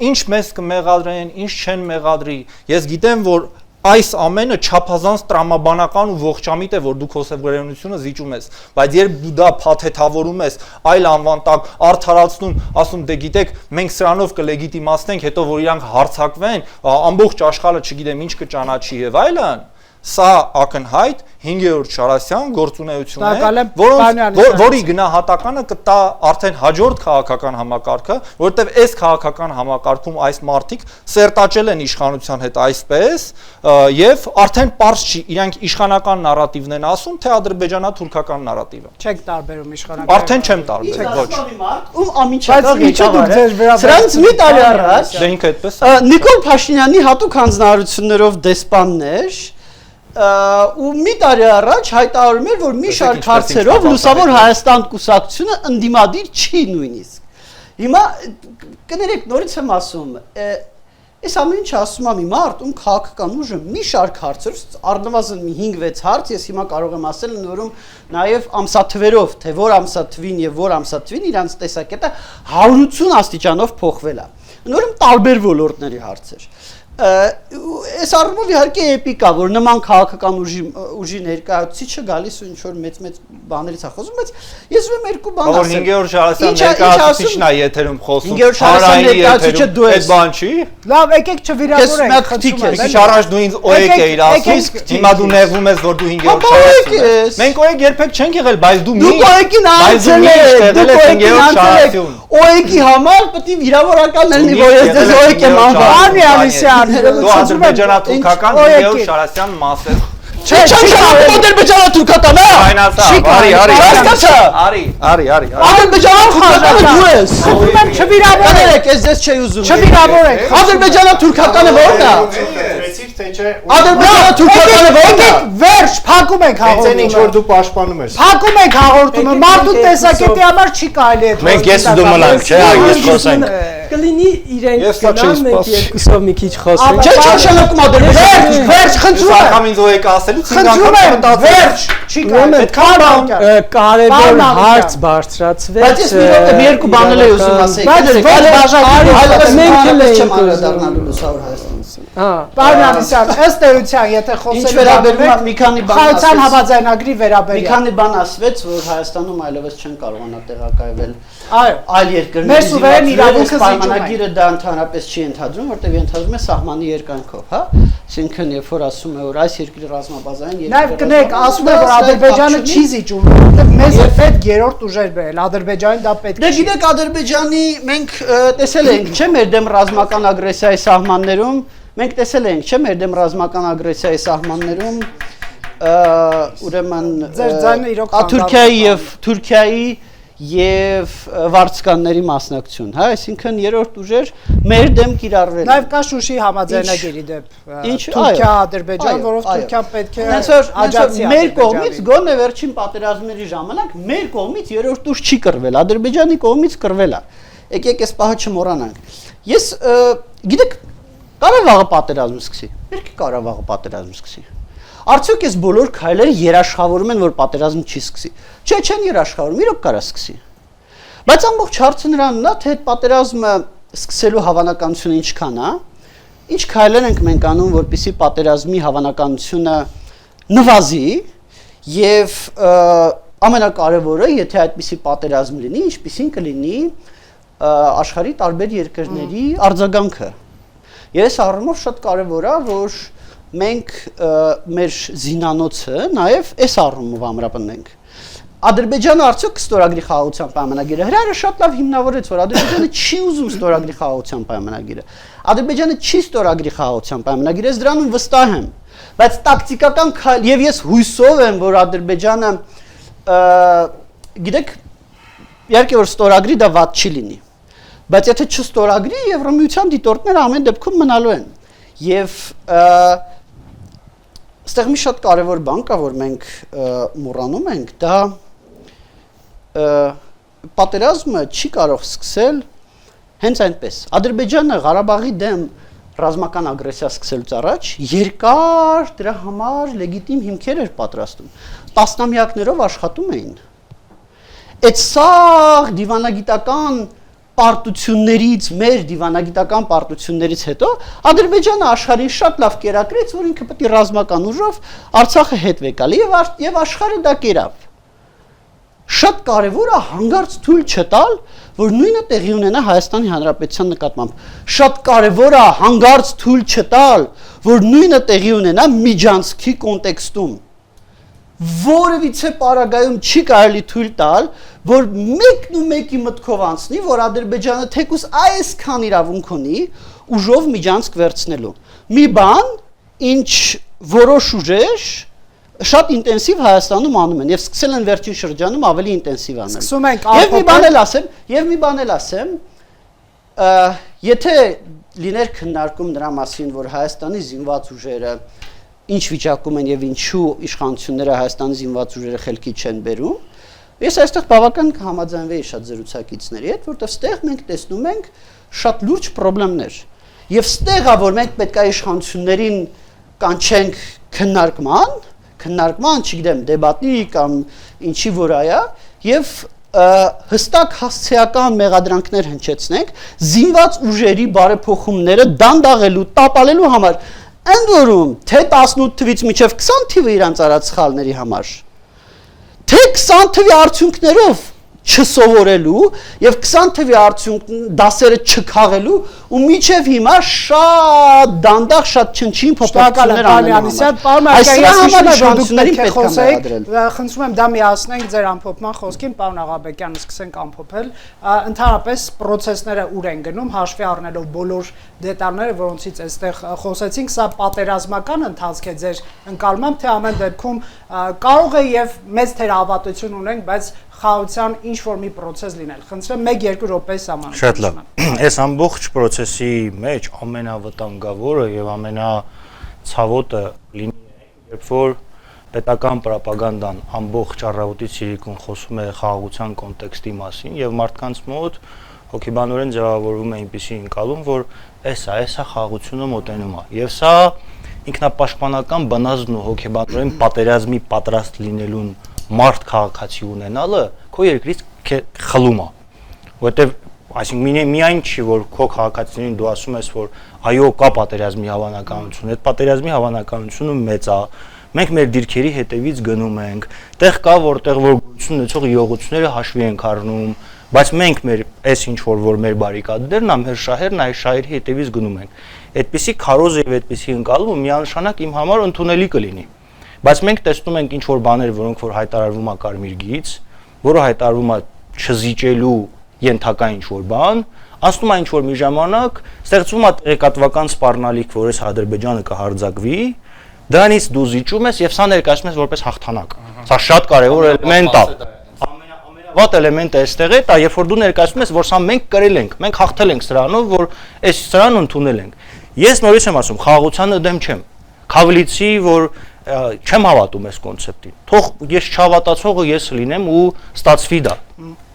Speaker 4: ինչ մեզ կմեղադրեն, ինչ չեն մեղադրի, ես գիտեմ, որ այս ամենը չափազանց տրամաբանական ու ողջամիտ է, որ դու քո սեվերենությունը զիջում ես, բայց երբ դու դա փաթեթավորում ես, այլ անվան տակ արդարացնում, ասում դե գիտեք, մենք սրանով կլեգիտիմացնենք, հետո որ իրանք հարձակվեն, ամբողջ աշխարհը չգիտեմ ինչ կճանաչի եւ այլն, սա ակնհայտ 5-րդ Շարասյան գործունեություն է, որի գնահատականը կտա արդեն հաջորդ քաղաքական համակարգը, որովհետև այս քաղաքական համակարգում այս մարդիկ սերտաճել են իշխանության հետ այսպես եւ արդեն པարզ չի, իրանք իշխանական նարատիվն են ասում, թե ադրբեջանա-թուրքական նարատիվը։
Speaker 1: Չեք տարբերում իշխանական։
Speaker 4: Արդեն չեմ տարբերում, ոչ։
Speaker 3: Ում ամիջական ղեկավարը։ Սրանց մի տարի առաջ
Speaker 4: Դե ինքը այդպես է։
Speaker 3: Նիկոլ Փաշինյանի հատուկ հանձնարարություններով դեսպաններ ու մի տարի առաջ հայտարարում էր, որ մի շարք հարցերով Լուսավոր Հայաստան կուսակցությունը ընդդիմադիր չի նույնիսկ։ Հիմա կներեք, նորից եմ ասում, այս ամեն ինչ ասում եմ մի մարդ, ում քաղաքական ուժը մի շարք հարցերով, առնվազն մի 5-6 հարց, ես հիմա կարող եմ ասել նորում նաև ամսաթվերով, թե որ ամսաթվին եւ որ ամսաթվին իրանց տեսակետը 180 աստիճանով փոխվել է։ Նորում տարբեր ոլորտների հարցեր։ Այս առումով իհարկե էպիկա, որ նման քաղաքական ուժի ներկայացուցիչը գալիս ու ինչ-որ մեծ բաներից է խոսում, բայց ես ուզում եմ երկու բան ասել։
Speaker 4: Որ 5-րդ Շարասյան ներկայացուցիչն է եթերում խոսում։
Speaker 3: 5-րդ Շարասյան ներկայացուցիչը դու ես։
Speaker 4: Այդ բան չի։
Speaker 1: Լավ, եկեք չվիրավորենք, խնդրում եմ։
Speaker 4: Քիչ առաջ դու ինձ OEK էիր ասում, հիմա դու նեղվում ես, որ դու 5-րդ Շարասյան ես։ Մենք OEK երբեք չենք եղել, բայց դու
Speaker 3: Դու OEK-ին անցել ես, OEK-ի համար պետք է վիրավորական լինի, որ ես դες OEK եմ անվանում։
Speaker 1: Արմի Անիսյան,
Speaker 4: Դու ադրբեջանա-թուրքական 5-րդ Շարասյան մաս ես։
Speaker 3: Չէ, ադրբեջանա-թուրքական,
Speaker 4: Արի։
Speaker 3: ադրբեջանա-թուրքականը դու ես։
Speaker 1: խնդրում եմ չվիրավորենք,
Speaker 3: ես դες չի ուզում։
Speaker 1: չվիրավորենք։
Speaker 3: Ադրբեջանա-թուրքականը ո՞րն է։ Ադրբեջանա-թուրքականը ո՞րն է։
Speaker 1: Վերջ, փակում ենք
Speaker 2: Այն ինչ որ
Speaker 1: հաղորդումը։
Speaker 2: դու պաշտպանում ես։
Speaker 1: Փակում ենք հաղորդումը, մարդու տեսակետի համար չի կարելի այդ։
Speaker 6: Մենք ես ու դու մնանք, չէ՞, այս խոսենք։
Speaker 5: Կլինի իրենք
Speaker 4: Ես սա չի
Speaker 5: գնան, մենք
Speaker 4: սպասի։
Speaker 5: երկուսով մի քիչ խոսենք։
Speaker 3: Չէ, նշանակում Ադրբեջանը։
Speaker 1: Վերջ, խնդրում եմ։
Speaker 4: Անգամ ինձ OEK ասելուց 5
Speaker 1: Խնդրում
Speaker 4: անգամ
Speaker 1: եմ,
Speaker 4: մտածել։
Speaker 1: վերջ, չի կարելի։
Speaker 5: Կարևոր
Speaker 1: Պարոն
Speaker 5: հարց
Speaker 1: Ալիքյան։
Speaker 5: բարձրացվեց։
Speaker 3: Բայց ես մի րոպե մի երկու բանել եմ ուզում ասել։
Speaker 1: Բայց ո՞ր բաժակի
Speaker 5: մենք էլ ենք
Speaker 3: չեմ անդրադառնալու Լուսավոր Հայաստանից։
Speaker 1: Պարոն Անիսյան, ըստ էության, եթե
Speaker 3: Ինչ
Speaker 1: խոսել
Speaker 3: վերաբերում է մի քանի բան
Speaker 1: Խայցան
Speaker 3: ասվեց։
Speaker 1: համաձայնագրի
Speaker 3: Մի
Speaker 1: վերաբերյալ։
Speaker 3: քանի բան ասվեց, որ Հայաստանում այլևս չեն կարողանա տեղակայվել
Speaker 1: Այո։
Speaker 3: այլ երկրների
Speaker 1: Մեր սուվերեն իրավունքը զիջում է։
Speaker 3: պայմանագիրը դա ընդհանրապես չի ընդհանրում, որտեղ ընդհանրում է սահմանի երկայնքով, հա։ Այսինքն, երբ որ ասում է, որ այս երկրի ռազմաբազային
Speaker 1: Նաև կներեք, ասում է, որ Ադրբեջանը չի զիջում, որովհետև մեզ է պետք երրորդ ուժեր բերել, Ադրբեջանին դա պետք
Speaker 3: Դե
Speaker 1: չի։
Speaker 3: գիտեք, Ադրբեջանի մենք տեսել ենք, չէ՞, մեր դեմ ռազմական ագրեսիայի սահմաններում, մենք տեսել ենք, չէ՞, մեր դեմ ռազմական ագրեսիայի սահմաններում ուրեմն
Speaker 1: Ձեր ձայնը իրոք
Speaker 3: Թուրքիայի եւ վարձկանների մասնակցություն, հա, այսինքն երրորդ ուժեր մեր դեմ կիրառվել։
Speaker 1: Նաև կա Շուշի համաձայնագիրի դեպ Թուրքիա-Ադրբեջան, որով Թուրքիան պետք է աջակցի
Speaker 3: մեր կողմից գոնե վերջին պատերազմների ժամանակ մեր կողմից երրորդ ուժ չի կռվել, Ադրբեջանի կողմից կռվել է։ Եկեք այս պահը չմոռանանք։ Ես գիտեք, Ղարաբաղը պատերազմ սկսի։ Երբ Ղարաբաղը պատերազմ սկսի։ Արդյոք այս բոլոր քայլերը երաշխավորում են, որ պատերազմ չի սկսի։ Չէ, չեն երաշխավորում, իրոք կարա սկսի։ Բայց ամբողջ հարցը նրանն է, թե այդ պատերազմը սկսելու հավանականությունը ինչքան է, ինչ քայլեր ենք մենք անում, որպեսզի պատերազմի հավանականությունը նվազի եւ ամենակարևորը, եթե այդպիսի պատերազմ լինի, ինչպիսին կլինի աշխարհի տարբեր երկրների արձագանքը։ Ես առումով շատ կարևոր է, որ մենք մեր զինանոցը նաև այս առումով ամրապնենք։ Ադրբեջանը արդյոք կստորագրի խաղաղության պայմանագիրը։ Հրայրը շատ լավ հիմնավորեց, որ Ադրբեջանը չի ուզում ստորագրի խաղաղության պայմանագիրը։ Ադրբեջանը չի ստորագրի խաղաղության պայմանագիրը, ես դրանում վստահ եմ։ Բայց տակտիկական քայլ եւ ես հույսով եմ, որ Ադրբեջանը գիտեք, իհարկե որ ստորագրի դա վատ չի լինի։ Բայց եթե չստորագրի, Եվրամիության դիտորդները ամեն դեպքում մնալու են։ Եվ Այստեղ մի շատ կարևոր բան կա, որ մենք մոռանում ենք, դա պատերազմը չի կարող սկսել հենց այնպես։ Ադրբեջանը Ղարաբաղի դեմ ռազմական ագրեսիա սկսելուց առաջ երկար դրա համար լեգիտիմ հիմքեր էր պատրաստում։ Տասնամյակներով աշխատում էին։ այդ սա դիվանագիտական պարտություններից, մեր դիվանագիտական պարտություններից հետո Ադրբեջանը աշխարհին շատ լավ կերակրեց, որ ինքը պետք է ռազմական ուժով Արցախը հետ վեկալի եւ աշխարհը դա կերավ։ Շատ կարևոր է հանգարց թույլ չտալ, որ նույնը տեղի ունենա Հայաստանի Հանրապետության նկատմամբ։ Շատ կարևոր է հանգարց թույլ չտալ, որ նույնը տեղի ունենա Միջանցքի կոնտեքստում։ Որևիցե պարագայում չի կարելի թույլ տալ, որ մեկն ու մեկի մտքով անցնի, որ Ադրբեջանը թեկուզ այսքան իրավունք ունի ուժով Միջանցք վերցնելու։ Մի բան, ինչ որոշ ուժեր շատ ինտենսիվ Հայաստանում անում են եւ սկսել են վերջին շրջանում ավելի ինտենսիվ անել։
Speaker 1: Սկսում ենք
Speaker 3: Եվ մի բան էլ ասեմ, եթե լիներ քննարկում նրա մասին, որ Հայաստանի զինված ուժերը ինչ վիճակում են եւ ինչու իշխանությունները Հայաստանի զինված ուժերը խելքի չեն բերում, ես այստեղ բավական կհամաձայնվեի շատ զրուցակիցների հետ, որտեղ ստեղ մենք տեսնում ենք շատ լուրջ խնդիրներ։ Եվ ստեղ է, որ մենք պետք է իշխանություններին կանչենք քննարկման, չգիտեմ, դեբատի կամ ինչի որ այա, եւ հստակ հասցեական մեղադրանքներ հնչեցնենք զինված ուժերի բարեփոխումները դանդաղելու, տապալելու համար, ընդ որում թե 18 թվից մինչև 20 թիվը իրանց արած սխալների համար, թե 20 թվի արդյունքներով չսովորելու եւ 20 թվի արդյունք դասերը չքաղելու ու միջև հիմա շատ դանդաղ շատ չնչին փոփոխություններ
Speaker 1: խնդրում եմ դա միացնենք ձեր ամփոփման խոսքին, պարոն Աղաբեկյան, սկսենք ամփոփել, ընդհանրապես process-ները ուր են գնում, հաշվի առնելով բոլոր դետալները, որոնցից այստեղ խոսեցինք, սա պատերազմական ընթացք է ձեր ընկալմամբ, թե ամեն դեպքում կարող է եւ մեծ թերահավատություն ունենք, բայց խաղաղության ինչ որ մի process լինել։ Խնդրեմ 1-2 րոպե սահմանեք։
Speaker 6: Շատ լավ։ Այս ամբողջ process-ի մեջ ամենավտանգավորը եւ ամենացավոտը լինի, երբ որ պետական ռոպագանդան ամբողջ առավոտից իրիկուն խոսում է խաղաղության կոնտեքստի մասին եւ մարդկանց մոտ հոգեբանորեն ձևավորվում է այնպիսի ընկալում, որ էսա խաղաղությունը մոտենում է։ Եվ սա ինքնապաշտպանական բնազդն ու հոգեբանորեն պատերազմի պատրաստ լինելուն մարդ քաղաքացի ունենալը քո երկրից խլում է, որտեվ այսինքն միայն չի որ քո քաղաքացիներին դու ասում ես որ այո կա պատերազմի հավանականություն, այդ պատերազմի հավանականությունը մեծ է, մենք մեր դիրքերի հետևից գնում ենք, տեղ կա որտեղ որ գույություն ունեցող յողությունները հաշվի ենք առնում, բայց մենք մեր այս ինչ որ մեր բարիկադներն ա մեր շահերն այս շահերի հետևից գնում ենք, այդպիսի քարոզ եւ այդպիսի ընկալումը միանշանակ իմ համար ընդունելի կլինի։ Բայց մենք տեսնում ենք ինչ որ բաներ, որոնք որ հայտարարվում է Կարմիր գիծ, որը հայտարարվում է չզիջելու ենթակա ինչ որ բան, ասում է ինչ որ մի ժամանակ ստեղծվում է տեղեկատվական սպառնալիք, որ այս Ադրբեջանը կհարձակվի, դրանից դու զիջում ես եւ սա ներկայացնում ես որպես հաղթանակ։ Սա շատ կարեւոր էլեմենտ է։ Ամենավատ էլեմենտը այստեղ է, դա երբ որ դու ներկայացնում ես, որ սա մենք կրել ենք, մենք հաղթել ենք սրանով, որ այս սրան ընդունել ենք։ Ես նորից եմ ասում, խաղաղությանը դեմ չեմ։ Քավլիցի, որ չեմ հավատում այս կոնցեպտին։ Թող ես չհավատացողը ես լինեմ ու ստացվի դա։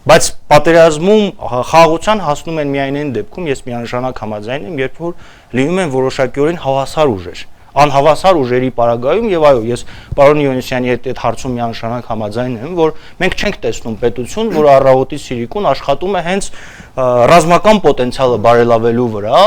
Speaker 6: Բայց պատերազմում խաղաղության հասնում են միայն այն դեպքում, ես միանշանակ համաձայն եմ, երբ որ լինում են որոշակիորեն հավասար ուժեր։ Անհավասար ուժերի պարագայում եւ այո, ես պարոն Իոնիսյանի հետ այդ հարցում միանշանակ համաձայն եմ, որ մենք չենք տեսնում պետություն, որ առավոտից իրիկուն աշխատում է հենց ռազմական պոտենցիալը բարելավելու վրա,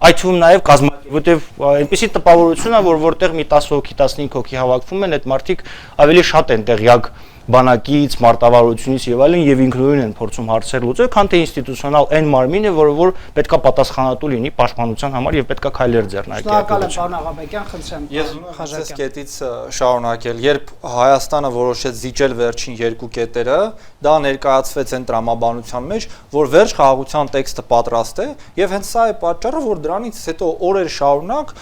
Speaker 6: այդ թվում նաեւ որտեվ այնպեսի տպավորություն է, որ որտեղ մի 10 հոգի, 15 հոգի հավաքվում են, այդ մարդիկ ավելի շատ են տեղյակ բանակից, մարտավարությունից եւ այլն եւ ինքնուրույն են փորձում հարցեր լուծել, քան թե ինստիտուցիոնալ այն մարմինը, որ պետքա պատասխանատու լինի պաշտպանության համար եւ պետքա քայլեր ձեռնարկի։
Speaker 1: Շնորհակալ եմ, պարոն Աղաբեկյան, խնդրեմ։
Speaker 4: Ես ուզում եմ կետից շարունակել, երբ Հայաստանը որոշեց զիջել վերջին երկու կետերը, դա ներկայացվեց այն տրամաբանության մեջ, որ վերջ խաղաղության տեքստը պատրաստ է եւ հենց սա է պատճառը, որ դրանից հետո օրեր շարունակ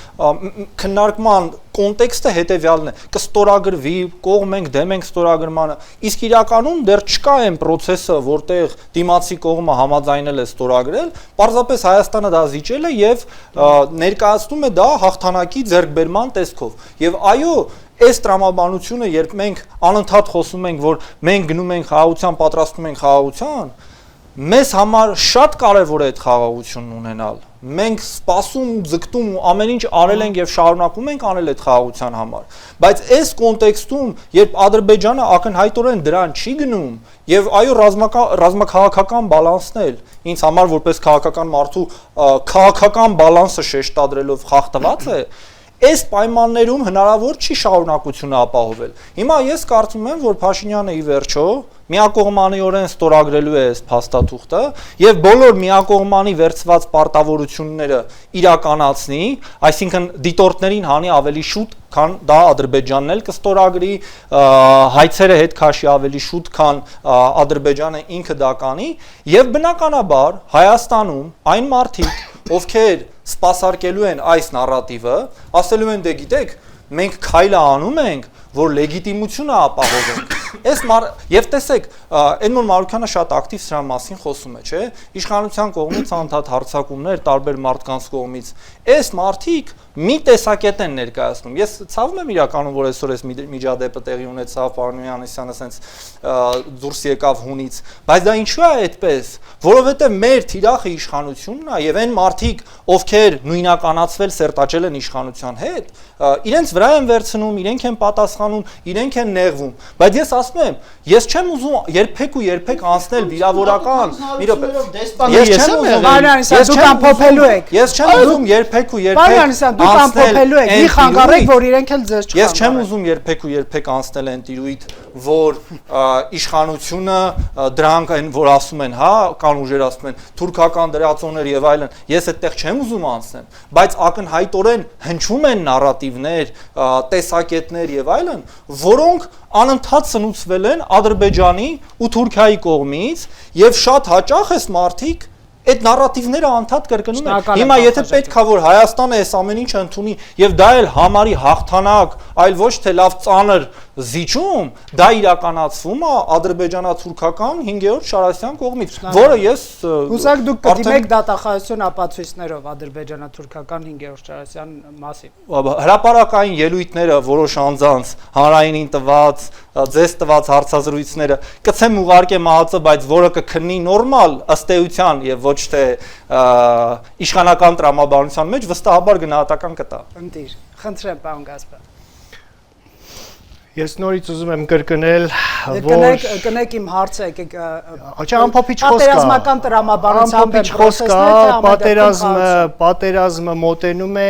Speaker 4: քննարկման կոնտեքստը հետեւյալն է՝ կստորագրվի, կողմ ենք, դեմ ենք ստորագրմանը, իսկ իրականում դեռ չկա այն process-ը, որտեղ դիմացի կողմը համաձայնել է ստորագրել, պարզապես Հայաստանը դա զիջել է եւ ներկայացնում է դա հաղթանակի ձեռքբերման տեսքով։ Եվ այո, այս տրամաբանությունը, երբ մենք անընդհատ խոսում ենք, որ մենք գնում ենք խաղաղության, պատրաստում ենք խաղաղության, մեզ համար շատ կարևոր է այդ խաղաղությունն ունենալ։ Մենք սպասում, ձգտում ու ամեն ինչ արել ենք եւ շարունակում ենք անել այդ խաղաղության համար։ Բայց այս կոնտեքստում, երբ Ադրբեջանը ակնհայտորեն դրան չի գնում եւ այո ռազմաքաղաքական բալանսն էլ ինձ համար որպես քաղաքական մարդու քաղաքական բալանսը շեշտադրելով խախտված է, այս պայմաններում հնարավոր չի շարունակությունը ապահովել։ Հիմա ես կարծում եմ, որ Փաշինյանը ի վերջո միակողմանիորեն ստորագրելու է այս փաստաթուղթը եւ բոլոր միակողմանի վերցված պարտավորությունները իրականացնի, այսինքն դիտորդներին հանի ավելի շուտ, քան դա Ադրբեջանն էլ կստորագրի, հայցերը հետ քաշի ավելի շուտ, քան Ադրբեջանը ինքը դա կանի, եւ բնականաբար Հայաստանում այն մարդիկ, ովքեր սպասարկելու են այս նարատիվը, ասելու են դե գիտեք, մենք քայլը անում ենք, որ լեգիտիմությունը ապահովենք։ Եվ տեսեք, Էդմոն Մարուքյանը շատ ակտիվ սրա մասին խոսում է, չէ՞։ Իշխանության կողմից անդադ հարձակումներ, տարբեր մարդկանց կողմից։ Այս մարդիկ մի տեսակետ են ներկայացնում։ Ես ցավում եմ իրականում, որ այսօր այս միջադեպը տեղի ունեցավ, պարոն Հովհաննիսյանը ասենց դուրս եկավ հունից, բայց դա ինչու է այդպես, որովհետև մեր թիրախը իշխանությունն է եւ այն մարդիկ, ովքեր նույնականացվել սերտաճել են իշխանության հետ, իրենց վրա են վերցնում, իրենք են պատասխանում, իրենք են նեղվում։ Բայց ես ասում եմ, ես չեմ ուզում երբեք ու երբեք անցնել վիրավորական, մի րոպե։ Ես չեմ ուզում երբեք ու երբեք
Speaker 1: մի խանգարեք, որ իրենք էլ ձեզ չխանգարեն։
Speaker 4: Ես չեմ ուզում երբեք ու երբեք անցնել այն տիրույթ, որ իշխանությունը դրանք այն որ ասում են, հա, կան ուժեր ասում են, թուրքական դրածոներ եւ այլն, ես այդտեղ չեմ ուզում անցնեմ, բայց ակնհայտորեն հնչում են նարատիվներ, տեսակետներ եւ այլն, որոնք անընդհատ սնուցվել են Ադրբեջանի ու Թուրքիայի կողմից եւ շատ հաճախ էս մարդիկ այդ նարատիվները անդադ կրկնում են։ Հիմա եթե պետքա որ Հայաստանը այս ամեն ինչը ընդունի եւ դա էլ համարի հաղթանակ, այլ ոչ թե լավ ծանր զիջում, դա իրականացվում է ադրբեջանա-թուրքական 5-րդ Շարասյան կողմից, որը ես
Speaker 1: հուսակ դուք կդիմեք դատախազություն ապացույցներով ադրբեջանա-թուրքական 5-րդ Շարասյան մասին։
Speaker 4: Հրապարակային ելույթները որոշ անձանց հանրայինին տված, ձեզ տված հարցազրույցները կցեմ ուղարկե մահացը, բայց որը կքննի նորմալ ըստ էության եւ ոչ թե իշխանական տրամաբանության մեջ վստահաբար գնահատական կտա։
Speaker 1: Ընտիր, խնդրեմ, պարոն Գասպար։
Speaker 2: Ես նորից ուզում եմ կրկնել, որ
Speaker 1: կնեք իմ հարցը, եկեք
Speaker 2: ամփոփիչ խոսք կա,
Speaker 1: պատերազմական տրամաբանությամբ
Speaker 2: պատերազմը մոտենում է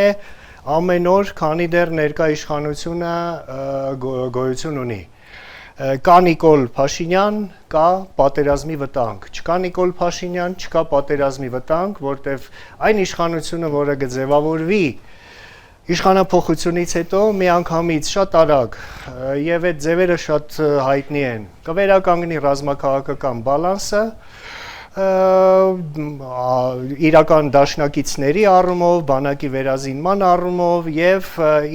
Speaker 2: ամեն օր, քանի դեռ ներկա իշխանությունը գոյություն ունի։ Կա Նիկոլ Փաշինյան, կա պատերազմի վտանգ, չկա Նիկոլ Փաշինյան, չկա պատերազմի վտանգ, որտեվ այն իշխանությունը, որը կձևավորվի իշխանափոխությունից հետո միանգամից շատ արագ եւ այդ ձևերը շատ հայտնի են, կվերականգնի ռազմաքաղաքական բալանսը, իրական դաշնակիցների առումով, բանակի վերազինման առումով եւ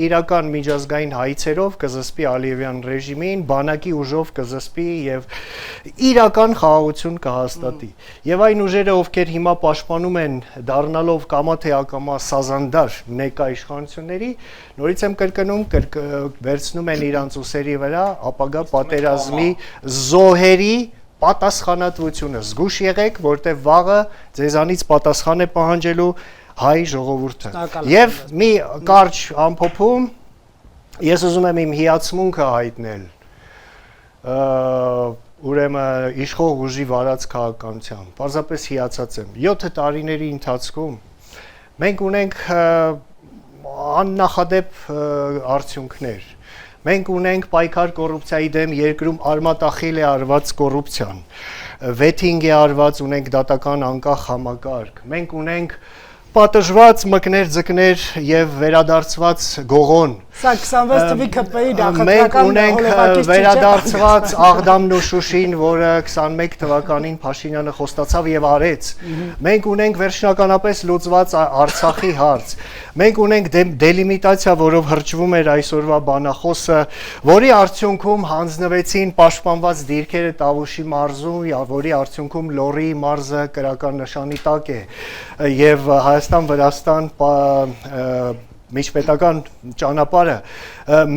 Speaker 2: իրական միջազգային հայցերով կզսպի Ալիևյան ռեժիմին, բանակի ուժով կզսպի եւ իրական խաղաղություն կհաստատի։ Եվ այն ուժերը, ովքեր հիմա պաշտպանում են դառնալով կամա թե ակամա սազանդար ներկա իշխանությունների, նորից եմ կրկնում, վերցնում են իրանց ուսերի վրա ապագա պատերազմի զոհերի պատասխանատվությունը, զգուշ եղեք, որտեղ վաղը ձեզանից պատասխան է պահանջելու հայ ժողովուրդը։ Եվ մի կարճ ամփոփում, ես ուզում եմ իմ հիացմունքը հայտնել ուրեմն իշխող ուժի վարած քաղաքականությամբ, պարզապես հիացած եմ։ 7 տարիների ընթացքում մենք ունենք աննախադեպ արդյունքներ։ Մենք ունենք պայքար կոռուպցիայի դեմ երկրում արմատախիլ է արված կոռուպցիան, վեթինգ է արված, ունենք դատական անկախ համակարգ, մենք ունենք պատժված մկներ ձկներ եւ վերադարձված գողոն։
Speaker 1: Սա 26 թվականի ԿՊ-ի
Speaker 2: Մենք ունենք վերադարձված Աղդամն ու Շուշին, որը 21 թվականին Փաշինյանը խոստացավ եւ արեց։ Մենք ունենք վերջնականապես լուծված Արցախի հարց։ Մենք ունենք դելիմիտացիա, որով հրճվում էր այսօրվա բանախոսը, որի արդյունքում հանձնվեցին պաշտպանված դիրքերը Տավուշի մարզում, որի արդյունքում Լոռի մարզը կրական նշանի տակ է եւ Հայաստան-Վրաստան միջպետական ճանապարհը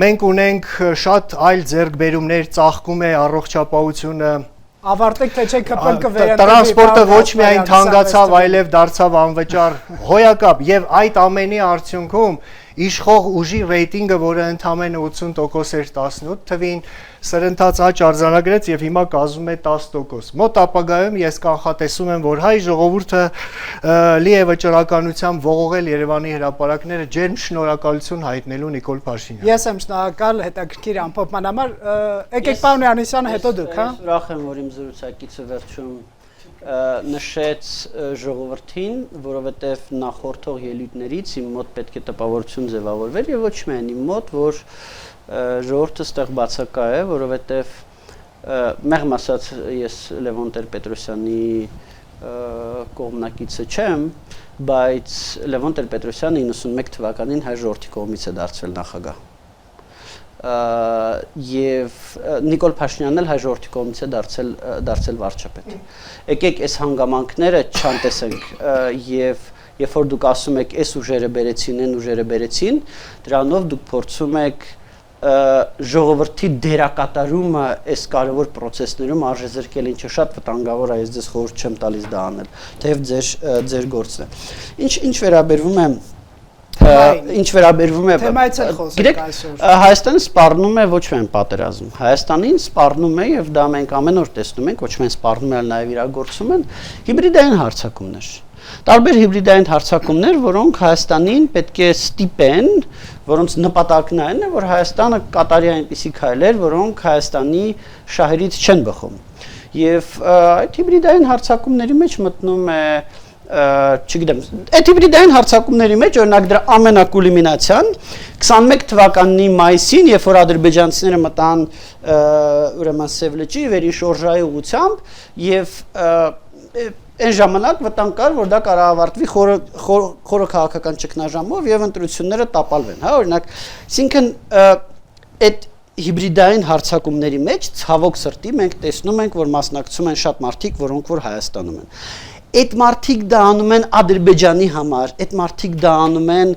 Speaker 2: մենք ունենք շատ այլ ձեռքբերումներ, ծաղկում է առողջապահությունը,
Speaker 1: ավարտեք թե չէ ԿՊՆԿ վերընտրվի։
Speaker 2: Տրանսպորտը ոչ միայն թանկացավ, այլև դարձավ անվճար հոյակապ եւ այդ ամենի արդյունքում իշխող ուժի ռեյտինգը, որը ընդամենը 80% էր 18 թվին, սրընթաց աճ արձանագրեց եւ հիմա կազմում է 10%։ Մոտ ապագայում ես կանխատեսում եմ, որ հայ ժողովուրդը լի է վճռականությամբ ողողել Երևանի հրապարակները ջերմ շնորհակալություն հայտնելու Նիկոլ Փաշինյանին։
Speaker 1: Ես եմ շնորհակալ հետաքրքիր ամփոփման համար։ Եկեք պարոն Հրանիսյանը, հետո դուք, հա։
Speaker 3: Ուրախ եմ, որ իմ զրուցակիցը վերջում նշեց ժողովրդին, որովհետև նախորդող ելույթներից իմ մոտ պետք է տպավորություն ձևավորվեր եւ ոչ միայն իմ մոտ, որ ժողովուրդը ստեղ բացակա է, որովհետև մեղմ ասած ես Լևոն Տեր-Պետրոսյանի կողմնակիցը չեմ, բայց Լևոն Տեր-Պետրոսյանը 91 թվականին հայ ժողովրդի կողմից է դարձվել նախագահ։ Եվ Նիկոլ Փաշինյանն էլ հայ ժողովրդի կողմից է դարձել վարչապետ։ Եկեք այս հանգամանքները չանտեսենք եւ երբ որ դուք ասում եք այս ուժերը բերեցին, այն ուժերը բերեցին, դրանով դուք փորձում եք ժողովրդի դերակատարումը այս կարևոր process-ներում արժեզրկել, ինչը շատ վտանգավոր է, ես ձեզ խորհուրդ չեմ տալիս դա անել, թեև ձեր գործն է։ Ինչ վերաբերվում է
Speaker 1: թեմայից էլ խոսենք այսօր։
Speaker 3: Հայաստանը սպառնում է ոչ միայն պատերազմ, Հայաստանին սպառնում է եւ դա մենք ամեն օր տեսնում ենք, ոչ միայն սպառնում է, այլ նաեւ իրագործում են հիբրիդային հարձակումներ։ Տարբեր հիբրիդային հարձակումներ, որոնք Հայաստանին պետք է ստիպեն, որոնց նպատակն այն է, որ Հայաստանը կատարի այնպիսի քայլեր, որոնք Հայաստանի շահերից չեն բխում։ Եվ այդ հիբրիդային հարձակումների մեջ մտնում է չգիտեմ, այդ հիբրիդային հարձակումների մեջ օրինակ դրա ամենակուլմինացիան 21 թվականի մայիսին, երբ որ ադրբեջանցիները մտան ուրեմն Սև լճի վերին շորժայի ուղությամբ եւ այն ժամանակ վտանգ կար, որ դա կարող ավարտվի խորը քաղաքական ճգնաժամով եւ ընտրությունները տապալվեն, հա, օրինակ, այսինքն այդ հիբրիդային հարձակումների մեջ ցավոք սրտի մենք տեսնում ենք, որ մասնակցում են շատ մարդիկ, որոնք որ Հայաստանում են։ Այդ մարդիկ դա անում են Ադրբեջանի համար, այդ մարդիկ դա անում են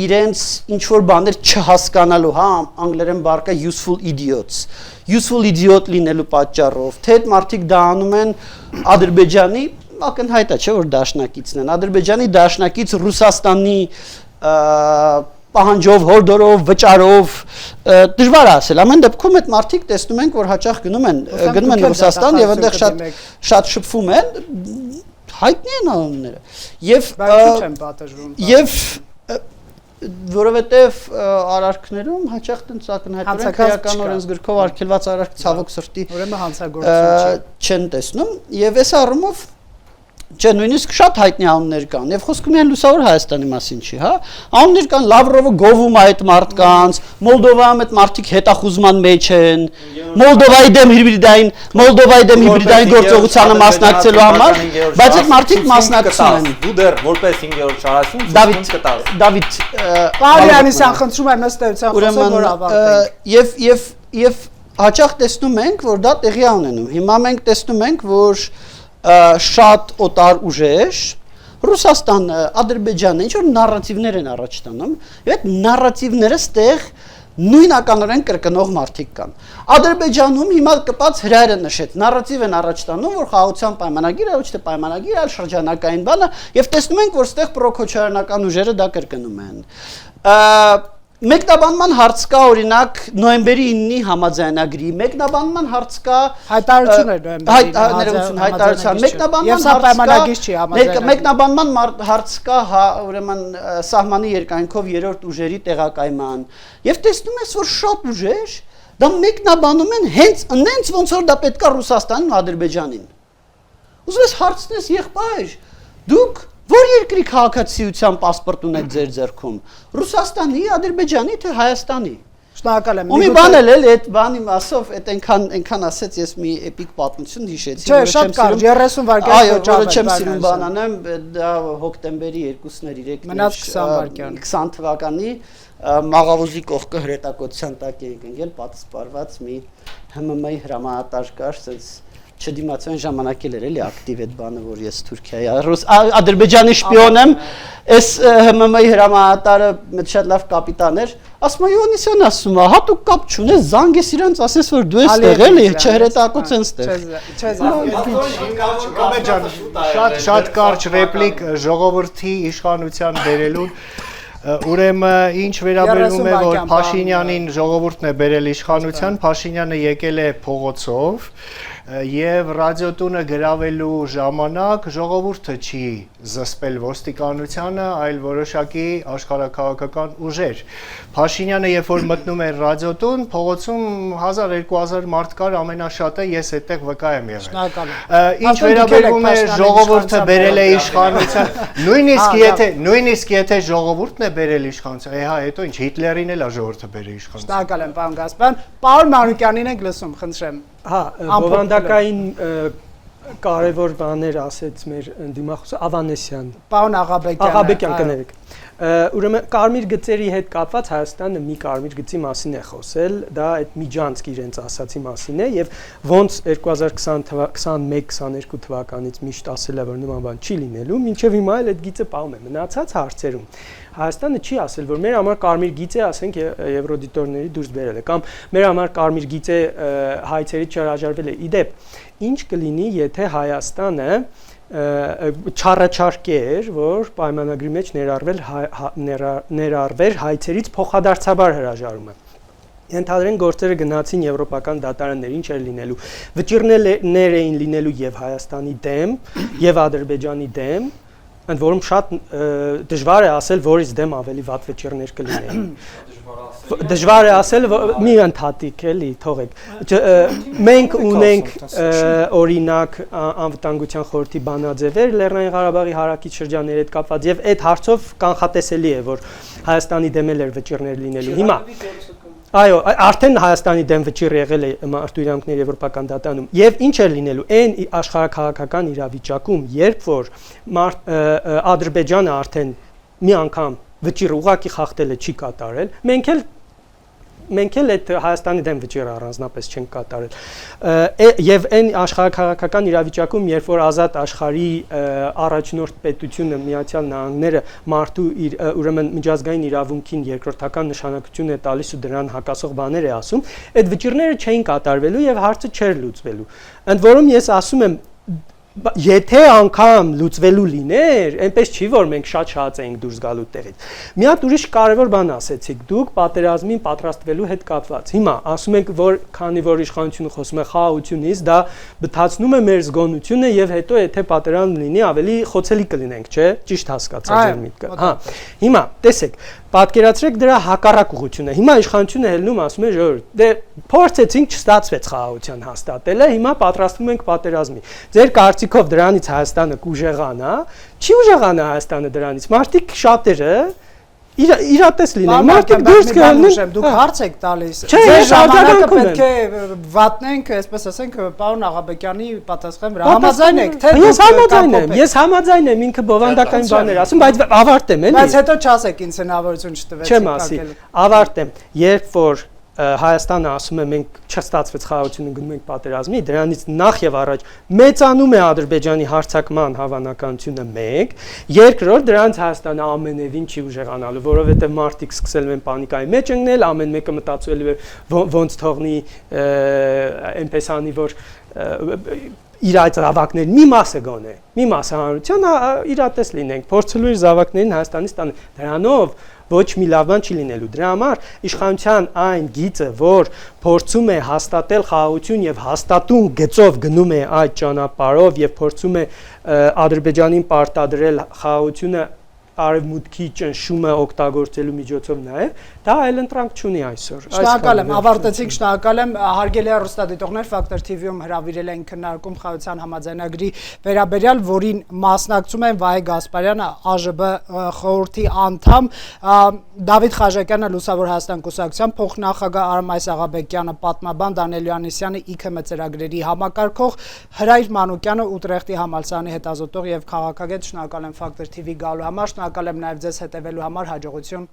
Speaker 3: իրենց ինչ որ բաներ չհասկանալու, հա, անգլերեն բառը useful idiot լինելու պատճառով, թե այդ մարդիկ դա անում են Ադրբեջանի ակնհայտ է, չէ՞ որ դաշնակիցն են, Ադրբեջանի դաշնակից Ռուսաստանի պահանջով, հորդորով, վճարով, դժվար է ասել։ Ամեն դեպքում այդ մարդիկ տեսնում ենք, որ հաճախ գնում են Ռուսաստան եւ այնտեղ շատ շփվում են, հայտնի են անունները։ Եվ որովհետև արարքներում հաճախ տենց ակնհայտորեն քրեական օրենսգրքով արգելված արարք ցավոք սրտի
Speaker 1: ուրեմն հանցագործություն
Speaker 3: չեն տեսնում եւ այս առումով Չէ, նույնիսկ շատ հայտնի անուններ կան, եւ խոսքը միայն լուսավոր Հայաստանի մասին չի, հա։ Անուններ կան, Լավրովը գովում է այդ մարդկանց, Մոլդովայում այդ մարդիկ հետախուզման մեջ են, Մոլդովայի դեմ հիբրիդային գործողությանը մասնակցելու համար, բայց այդ մարդիկ մասնակցում են։
Speaker 4: Դու դեռ որպես 5-րդ շարասյուն
Speaker 3: Դավիթ
Speaker 1: Պարյանիսյան խնդրում եմ ըստեյության խոսել, որ ավարտենք։
Speaker 3: Եվ հաճախ տեսնում ենք, որ դա տեղի է ունենում։ Հիմա մենք տեսնում ենք, որ շատ օտար ուժեր Ռուսաստանը, Ադրբեջանը ինչ որ նարատիվներ են առաջ տանում, եւ այդ նարատիվները ստեղ նույնականորեն կրկնող մարդիկ կան։ Ադրբեջանում հիմա կպած հրայրը նշեց, նարատիվ են առաջ տանում, որ խաղաղության պայմանագիրը ոչ թե պայմանագիր, այլ շրջանակային բան է, եւ տեսնում ենք, որ ստեղ պրոկոչարանական ուժերը դա կրկնում են։ Մեկնաբանման հարց կա օրինակ նոյեմբերի 9-ի համաձայնագրի, մեկնաբանման հարց կա մեկնաբանման հարց կա ուրեմն սահմանի երկայնքով երրորդ ուժերի տեղակայման եւ տեսնում ես որ շատ ուժեր դա մեկնաբանում են հենց ոնց որ դա պետք է Ռուսաստանին ու Ադրբեջանին։ Ուզում ես հարցնես եղբայր, դուք Որ երկրի քաղաքացիության паспорт ունեք ձեր ձեռքում, Ռուսաստանի, Ադրբեջանի թե Հայաստանի։
Speaker 1: Շնորհակալ եմ։
Speaker 3: Ու մի բան էլ այդ բանի մասով, այդ այնքան ասեց, ես մի էպիկ պատմություն հիշեցի,
Speaker 1: Չէ, շատ կարճ, 30 վայրկյան
Speaker 3: այո, որը չեմ սիրում բան անեմ, դա հոկտեմբերի 2-ներ 3-ներ
Speaker 1: մնաց 20 վայրկյան
Speaker 3: 20 թվականի Մաղավուզի կողքը հրետակոծության տակ էինք ընկել, պատսպարված մի ՀՄՄ-ի հրամանատար կար, ասես չդիմացան ժամանակել էր էլի ակտիվ այդ բանը որ ես Թուրքիայի Ադրբեջանի շպիոն եմ այս ՀՄՄ-ի հրամանատարը շատ լավ կապիտան էր ասում է Հովհաննիսյանն ասում է, հատուկ կապ չունես, զանգես իրանց, ասես որ դու ես տեղել է, չհրետակոծեն ստեղ։
Speaker 2: Շատ կարճ ռեպլիկ ժողովրդի իշխանության բերելուն Ուրեմն ինչ վերաբերում է որ Փաշինյանին ժողովուրդն է բերել իշխանության, Փաշինյանը եկել է փողոցով եւ ռադիոտունը գրավելու ժամանակ ժողովուրդը չի զսպել ոստիկանությանը, այլ որոշակի աշխարհակաղակական ուժեր։ Փաշինյանը երբ որ մտնում էր ռադիոտուն, փողոցում 1000-2000 մարդ կար, ամենաշատը ես այդտեղ վկա եմ եղել։ Ինչ վերաբերում է ժողովուրդը բերել է իշխանության, նույնիսկ եթե ժողովուրդն է բերել իշխանության, հա, հետո ինչ Հիտլերին էլ է ժողովուրդը բերել իշխանության։
Speaker 1: Շնորհակալ եմ, պարոն Գասպարյան։ Պարոն Մանուկյանին եք լսում, խնդրեմ։
Speaker 5: Հա, բովանդակային կարևոր բաներ ասեց մեր ընդդիմախոսը Ավանեսյան։
Speaker 1: Պարոն
Speaker 5: Աղաբեկյան կներեք։ Ուրեմն կարմիր գծերի հետ կապված Հայաստանը մի կարմիր գծի մասին է խոսել, դա այդ Միջանցք իրենց ասացի մասին է եւ ոնց 2021-22 թվականից միշտ ասել է որ նման բան չի լինելու, մինչեւ հիմա էլ այդ գիծը պահում է։ Մնացած հարցերում Հայաստանը չի ասել, որ մեր համար կարմիր գիծ է, ասենք եվրոդիտորների դուրս բերել է, կամ մեր համար կարմիր գիծ է հայցերից չհրաժարվել է։ Իդեպ, ինչ կլինի, եթե Հայաստանը չառաջարկեր, որ պայմանագրի մեջ ներառվեր հայցերից փոխադարձաբար հրաժարումը։ Ենթադրեն գործերը գնացին եվրոպական դատարաններ, ինչ էր լինելու։ Վճիռներ էին լինելու եւ Հայաստանի դեմ, եւ Ադրբեջանի դեմ, ընդ որում շատ դժվար է ասել, որից դեմ ավելի վատ վճիռներ կլինեին։ Դժվար է ասել, մի ընդհատիկ էլի, թողեք։ Մենք ունենք օրինակ անվտանգության խորհրդի բանաձևեր Լեռնային Ղարաբաղի հարակից շրջանների հետ կապված եւ այդ հարցով կանխատեսելի է, որ Հայաստանի դեմ էլ էր վճիռներ լինելու։ Հիմա Այո, արդեն Հայաստանի դեմ վճիռ եղել է մարդու իրավունքների եվրոպական դատարանում։ Եվ ինչ է լինելու այն աշխարհակաղակական իրավիճակում, երբ որ Ադրբեջանը արդեն մի անգամ վճիռը ուղղակի խախտել է, չի կատարել, մենք էլ այդ Հայաստանի դեմ վճիռը առանձնապես չենք կատարել։ Եվ այն աշխարհակաղակական իրավիճակում, երբ որ ազատ աշխարհի առաջնորդ պետությունը Միացյալ Նահանգները մարդու ուրեմն միջազգային իրավունքին երկրորդական նշանակություն է տալիս ու դրան հակասող բաներ է ասում, այդ վճիռները չէին կատարվելու եւ հարցը չէր լուծվելու։ Ընդ որում ես ասում եմ Եթե անգամ լուծվելու լիներ, այնպես չի որ մենք շատ էինք դուրս գալու տեղից։ Մի հատ ուրիշ կարևոր բան ասեցիք, դուք պատերազմին պատրաստվելու հետ կապված։ Հիմա ասում ենք, որ քանի որ իշխանությունը խոսում է խաղաղությունից, դա բթացնում է մեր զգոնությունը եւ հետո եթե պատերազմ լինի, ավելի խոցելի կլինենք, չէ՞։ Ճիշտ հասկացա ձեր միտքը։ Հա։ Հիմա տեսեք, պատկերացրեք դրա հակառակ ուղղությունը։ Հիմա իշխանությունը ելնում ասում է ժողովուրդ, դե փորձեցինք, չստացվեց խաղաղության հաստատելը, հիմա պատրաստվում ենք պատերազմի։ Ձեր կարծիքով դրանից Հայաստանը կուժեղանա, չի ուժեղանա Հայաստանը դրանից։ Մարդիկ շատերը իրատես լինեն։ Մարդիկ դուրս գալու,
Speaker 1: դուք հարց եք տալիս։
Speaker 5: Ձեր
Speaker 1: ժամանակը պետք է վատնենք, այսպես ասենք, պարոն Աղաբեկյանի պատասխան վրա։ Համաձայն եք, թե
Speaker 5: Ես համաձայն եմ, ինքը բովանդակային բաներ ասում, բայց ավարտեմ, էլի։
Speaker 1: Բայց հետո չասեք ինձ հնարավորություն չտվեցիք։
Speaker 5: Չեմ ասի, ավարտեմ, երբ որ Հայաստանը ասում է մենք չստացվեց խաղաղությունը գնում ենք պատերազմի, դրանից նախ եւ առաջ մեծանում է Ադրբեջանի հարձակման հավանականությունը 1, երկրորդ դրանց Հայաստանը ամենևին չի ուժեղանալու, որովհետեւ մարդիկ սկսել են պանիկայի մեջ ընկնել, ամեն մեկը մտածելու է ոնց թողնի այնպես անի որ իր այդ զավակների մի մասը գոնե, մի մասը հանրության իրատես լինենք, փորձելու իր զավակներին Հայաստանից տանել։ Դրանով ոչ մի լավ բան չի լինելու։ Դրա համար իշխանության այն գիծը, որ փորձում է հաստատել խաղաղություն եւ հաստատուն գծով գնում է այդ ճանապարհով եւ փորձում է Ադրբեջանին պարտադրել խաղաղությունը արևմուտքի ճնշումը օգտագործելու միջոցով նաև դա այլընտրանք չունի այսօր։
Speaker 1: Շնորհակալ եմ, ավարտեցինք, շնորհակալ եմ, հարգելի հեռուստադիտողներ, Ֆակտոր TV-ում հրավիրել են քննարկում խաղաղության համաձայնագրի վերաբերյալ, որին մասնակցում են Վահե Գասպարյանը, ԱԺԲ խորհրդի անդամ, Դավիթ Խաչատուրյանը, Լուսավոր Հայաստան կուսակցության փոխնախագահ, Արմայս Աղաբեկյանը, պատմաբան, Դանիել Յովհաննիսյանը, ԻՔՄ ծրագրերի համակարգող, Հրայր Մանուկյանը, Ուտրեխտի համալսարանի հետազոտող եւ քաղաքագետ։ Շնորհակալ եմ Ֆակտոր TV գալու համար, շնորհակալ եմ նաև ձեզ հետևելու համար, հաջողություն։